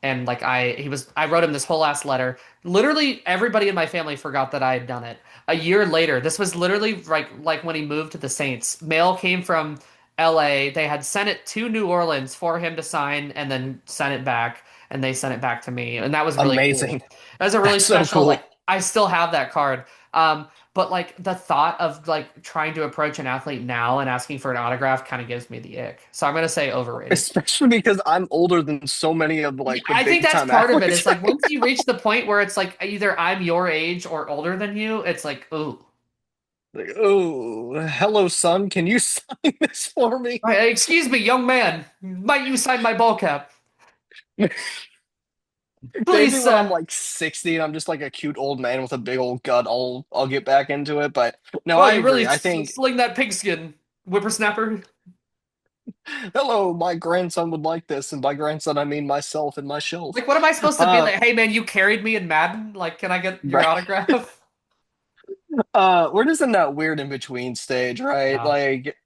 And like I wrote him this whole ass letter. Literally everybody in my family forgot that I had done it. A year later, this was literally like when he moved to the Saints. Mail came from LA. They had sent it to New Orleans for him to sign and then sent it back, and they sent it back to me. And that was really cool. Amazing. That was a really That's so special like cool. I still have that card. But like the thought of like trying to approach an athlete now and asking for an autograph kind of gives me the ick. So I'm gonna say overrated. Especially because I'm older than so many of Yeah, like the I think big that's time part of it. It's athletes, like right? once you reach the point where it's like either I'm your age or older than you, it's like, ooh. Like, oh, hello, son. Can you sign this for me? Excuse me, young man. Might you sign my ball cap? Maybe Please, when I'm sir. like 60 and I'm just like a cute old man with a big old gut, I'll get back into it. But no, Oh, I you really agree. I think, sling that pigskin, whippersnapper. hello, my grandson would like this, and by grandson I mean myself and my shelf. Like, what am I supposed to be Uh, like? Hey, man, you carried me in Madden. Like, can I get your right. autograph? We're just in that weird in between stage, right? Yeah. Like,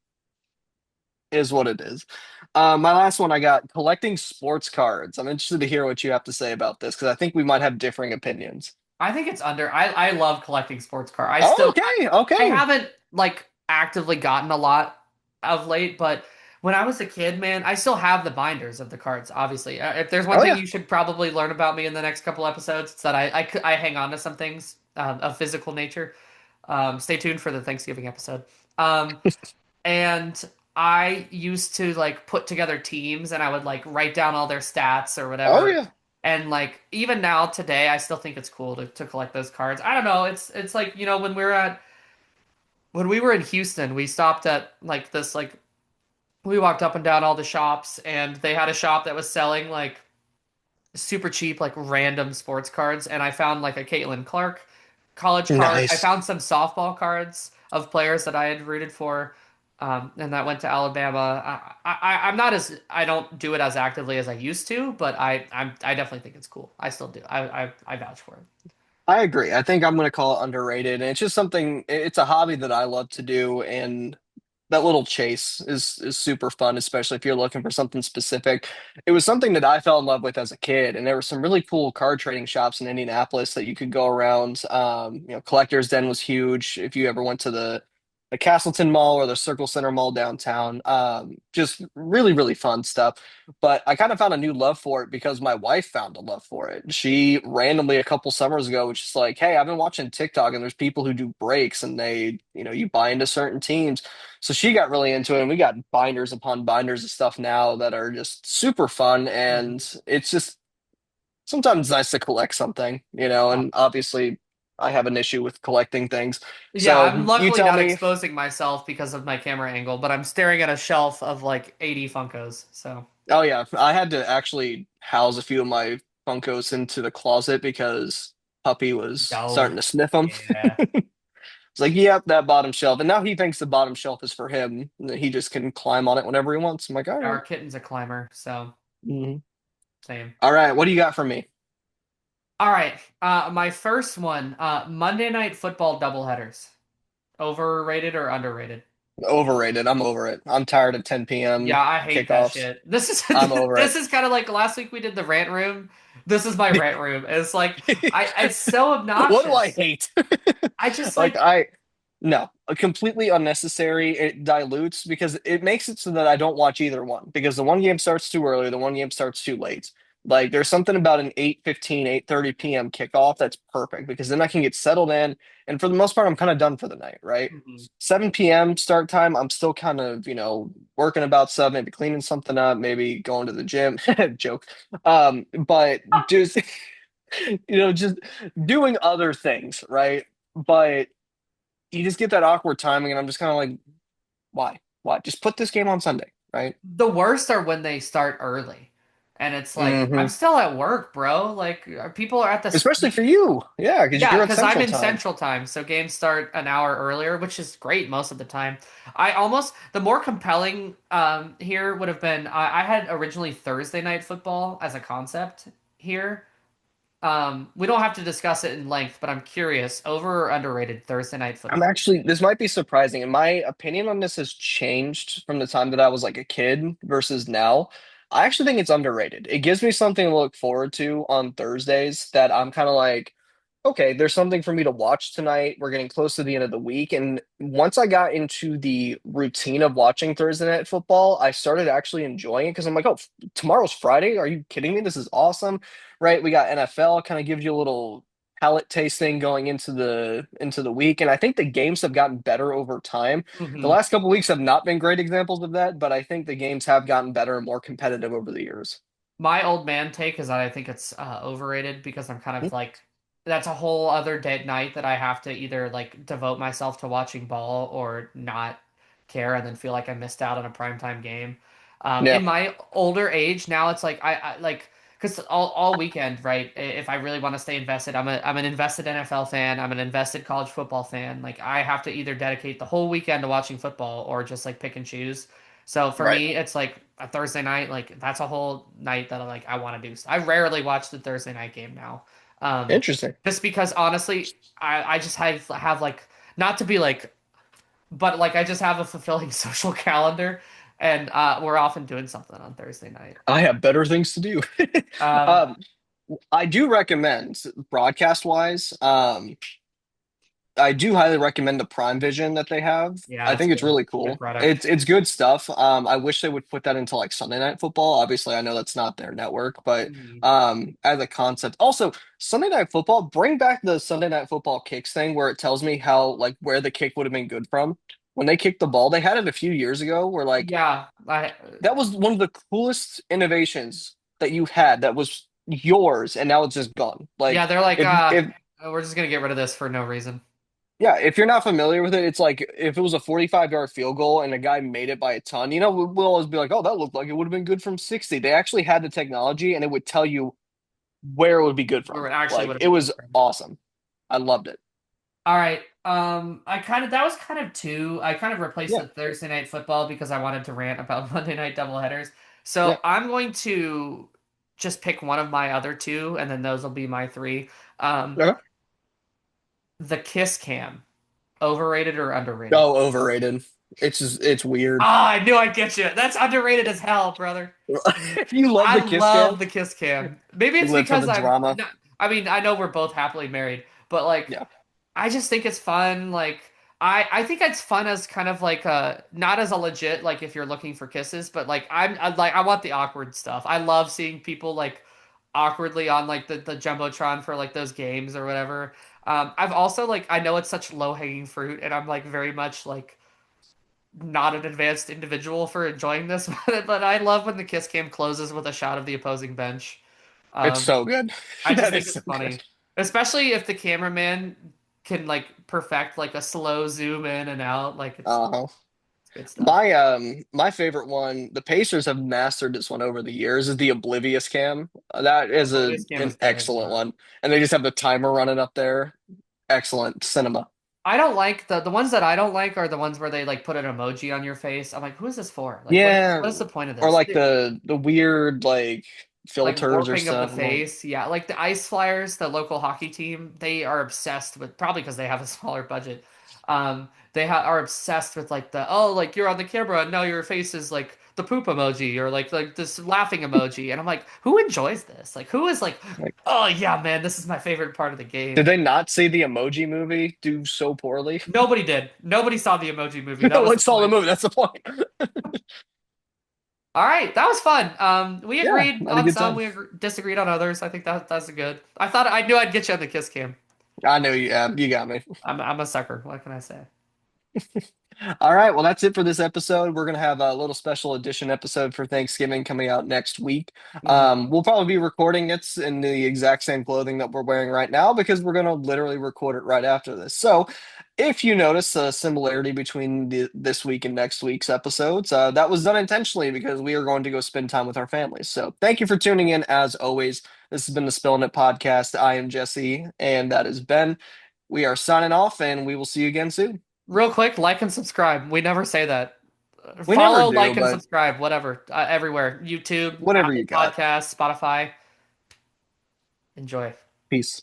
is what it is. My last one I got collecting sports cards. I'm interested to hear what you have to say about this because I think we might have differing opinions. I think it's under. I love collecting sports car. Oh, okay, I okay. haven't like actively gotten a lot of late, but when I was a kid, man, I still have the binders of the cards. Obviously, if there's one Oh thing yeah. you should probably learn about me in the next couple episodes, it's that I hang on to some things of physical nature. Stay tuned for the Thanksgiving episode. Um, and I used to like put together teams and I would like write down all their stats or Oh whatever. yeah. And like even now today, I still think it's cool to collect those cards. I don't know. It's like, you know, when we were in Houston, we stopped at like this like we walked up and down all the shops and they had a shop that was selling like super cheap, like random sports cards. And I found like a Caitlin Clark college card. I Nice. found some softball cards of players that I had rooted for. And that went to Alabama. I'm not as I don't do it as actively as I used to, but I definitely think it's cool. I still do. I vouch for it. I agree. I think I'm going to call it underrated. And it's just something, it's a hobby that I love to do. And that little chase is super fun, especially if you're looking for something specific. It was something that I fell in love with as a kid, and there were some really cool card trading shops in Indianapolis that you could go around. Collector's Den was huge. If you ever went to the Castleton Mall or the Circle Center Mall downtown, just really, really fun stuff. But I kind of found a new love for it because my wife found a love for it. She randomly a couple summers ago was just like, "Hey, I've been watching TikTok, and there's people who do breaks, and you buy into certain teams." So she got really into it, and we got binders upon binders of stuff now that are just super fun. And Mhm. it's just sometimes nice to collect something, Yeah. and obviously I have an issue with collecting things. Yeah, I'm So you luckily tell not me, exposing myself because of my camera angle, but I'm staring at a shelf of like 80 Funkos. So, oh, yeah, I had to actually house a few of my Funkos into the closet because Puppy was starting dope. to sniff them. Yeah. It's like, yep, that bottom shelf. And now he thinks the bottom shelf is for him. He just can climb on it whenever he wants. I'm like, all right. Our kitten's a climber, so Mhm. same. All right, what do you got for me? All right. My first one, Monday Night Football doubleheaders. Overrated or underrated? Overrated. I'm over it. I'm tired of 10 p.m. Yeah, I hate that kickoffs. shit. This is I'm over this it. is kind of like last week we did the rant room. This is my rant room. It's like it's so What do I obnoxious. hate? I just Like like no, completely unnecessary. It dilutes because it makes it so that I don't watch either one because the one game starts too early, the one game starts too late. Like there's something about an 8:15, 8:30 p.m. kickoff that's perfect because then I can get settled in, and for the most part I'm kind of done for the night, right? Mhm. 7 p.m. start time, I'm still kind of, working about stuff, maybe cleaning something up, maybe going to the gym. Joke. But just just doing other things, right? But you just get that awkward timing, and I'm just kind of like, why? Why? Just put this game on Sunday, right? The worst are when they start early. And it's like Hmm. I'm still at work, bro. Like people are at Especially for you, yeah, because Yeah, you're at because I'm Central in Time. Central Time, so games start an hour earlier, which is great most of the time. I almost the more compelling here would have been I had originally Thursday night football as a concept here. We don't have to discuss it in length, but I'm curious, over or underrated Thursday night I'm football? actually, this might be surprising, and my opinion on this has changed from the time that I was like a kid versus now. I actually think it's underrated. It gives me something to look forward to on Thursdays that I'm kind of like, okay, there's something for me to watch tonight. We're getting close to the end of the week. And once I got into the routine of watching Thursday night football, I started actually enjoying it because I'm like, oh, tomorrow's Friday. Are you kidding me? This is awesome. Right? We got NFL, kind of gives you a little palate tasting going into the week. And I think the games have gotten better over time. The Hmm. last couple weeks have not been great examples of that, but I think the games have gotten better and more competitive over the years. My old man take is that I think it's overrated because I'm kind Hmm. of like that's a whole other day night that I have to either like devote myself to watching ball or not care and then feel like I missed out on a primetime game. Yeah, In my older age now, it's like I like because all weekend, right? If I really want to stay invested, I'm an invested NFL fan. I'm an invested college football fan. Like I have to either dedicate the whole weekend to watching football or just like pick and choose. So for right. me, it's like a Thursday night. Like that's a whole night that I want to do. I rarely watch the Thursday night game now, um, Interesting. just because honestly, I just have like not to be like, but like I just have a fulfilling social calendar, and we're often doing something on Thursday night. I have better things to do. Um, um, I do recommend broadcast wise. I do highly recommend the Prime Vision that they have. yeah, I it's think it's good. really It's a good cool. product. It's good stuff. I wish they would put that into like Sunday Night Football. Obviously, I know that's not their network, but Mhm. as a concept, also Sunday Night Football, bring back the Sunday Night Football kicks thing where it tells me how like where the kick would have been good from. When they kicked the ball, they had it a few years ago where like Yeah, I that was one of the coolest innovations that you had that was yours, and now it's just gone. yeah, Like they're like if we're just gonna get rid of this for no reason. yeah, if you're not familiar with it, it's like if it was a 45-yard field goal and a guy made it by a ton, we'll always be like, oh, that looked like it would have been good from 60. They actually had the technology and it would tell you where it would be good Where from. it actually would Like have it been good was for him. awesome. I loved it. All right. I kind of that was kind of two. I kind of replaced Yeah, the Thursday night football because I wanted to rant about Monday night doubleheaders. yeah. So I'm going to just pick one of my other two, and then those will be my three. Um, Okay. the kiss cam, overrated or underrated? Oh, overrated. It's weird. Ah, I knew I'd get you. That's underrated as hell, brother. If you love I the kiss cam, love the kiss cam. Maybe you it's live for because the I'm. drama. No, I mean, I know we're both happily married, but like. Yeah. I just think it's fun. Like I think it's fun as kind of like a not as a legit like if you're looking for kisses, but like I want the awkward stuff. I love seeing people like awkwardly on like the jumbotron for like those games or whatever. I've also like I know it's such low hanging fruit, and I'm like very much like not an advanced individual for enjoying this, but I love when the kiss cam closes with a shot of the opposing bench. It's Um, so good. I just That think is it's so good. funny, especially if the cameraman can like perfect like a slow zoom in and out. Like Uh-huh. it's good stuff. My favorite one, the Pacers have mastered this one over the years, is the Oblivious Cam. That is Oblivious Cam an is good. excellent Yeah. one. And they just have the timer running up there. Excellent cinema. I don't like the ones that I don't like are the ones where they like put an emoji on your face. I'm like, who is this for? Like, Yeah. what is the point of Or this? like the weird like Like filters or warping of the something. face. Yeah, like the Ice Flyers, the local hockey team, they are obsessed with probably because they have a smaller budget. Are obsessed with like the oh, like you're on the camera and now your face is like the poop emoji or like this laughing emoji, and I'm like, who enjoys this? Like, who is like, Like, oh yeah, man, this is my favorite part of the did game. they not see the Emoji Movie do so poorly? Nobody did. Nobody saw the emoji movie. That No was the one saw the point. movie. That's the point. All right, that was fun. We Yeah, agreed I had a on good some, time. we disagreed on others. I think that's a good. I knew I'd get you on the kiss cam. I know you. You got me. I'm a sucker. What can I say? All right. Well, that's it for this episode. We're going to have a little special edition episode for Thanksgiving coming out next week. Hmm. We'll probably be recording it in the exact same clothing that we're wearing right now because we're going to literally record it right after this. So, if you notice a similarity between this week and next week's episodes, that was done intentionally because we are going to go spend time with our families. So, thank you for tuning in as always. This has been the Spillin It Podcast. I am Jesse, and that is Ben. We are signing off, and we will see you again soon. Real quick, like and subscribe. We never say that. We never Follow, do, like, and but subscribe. Whatever. Everywhere. YouTube, whatever Apple you got. Podcasts, Spotify. Enjoy. Peace.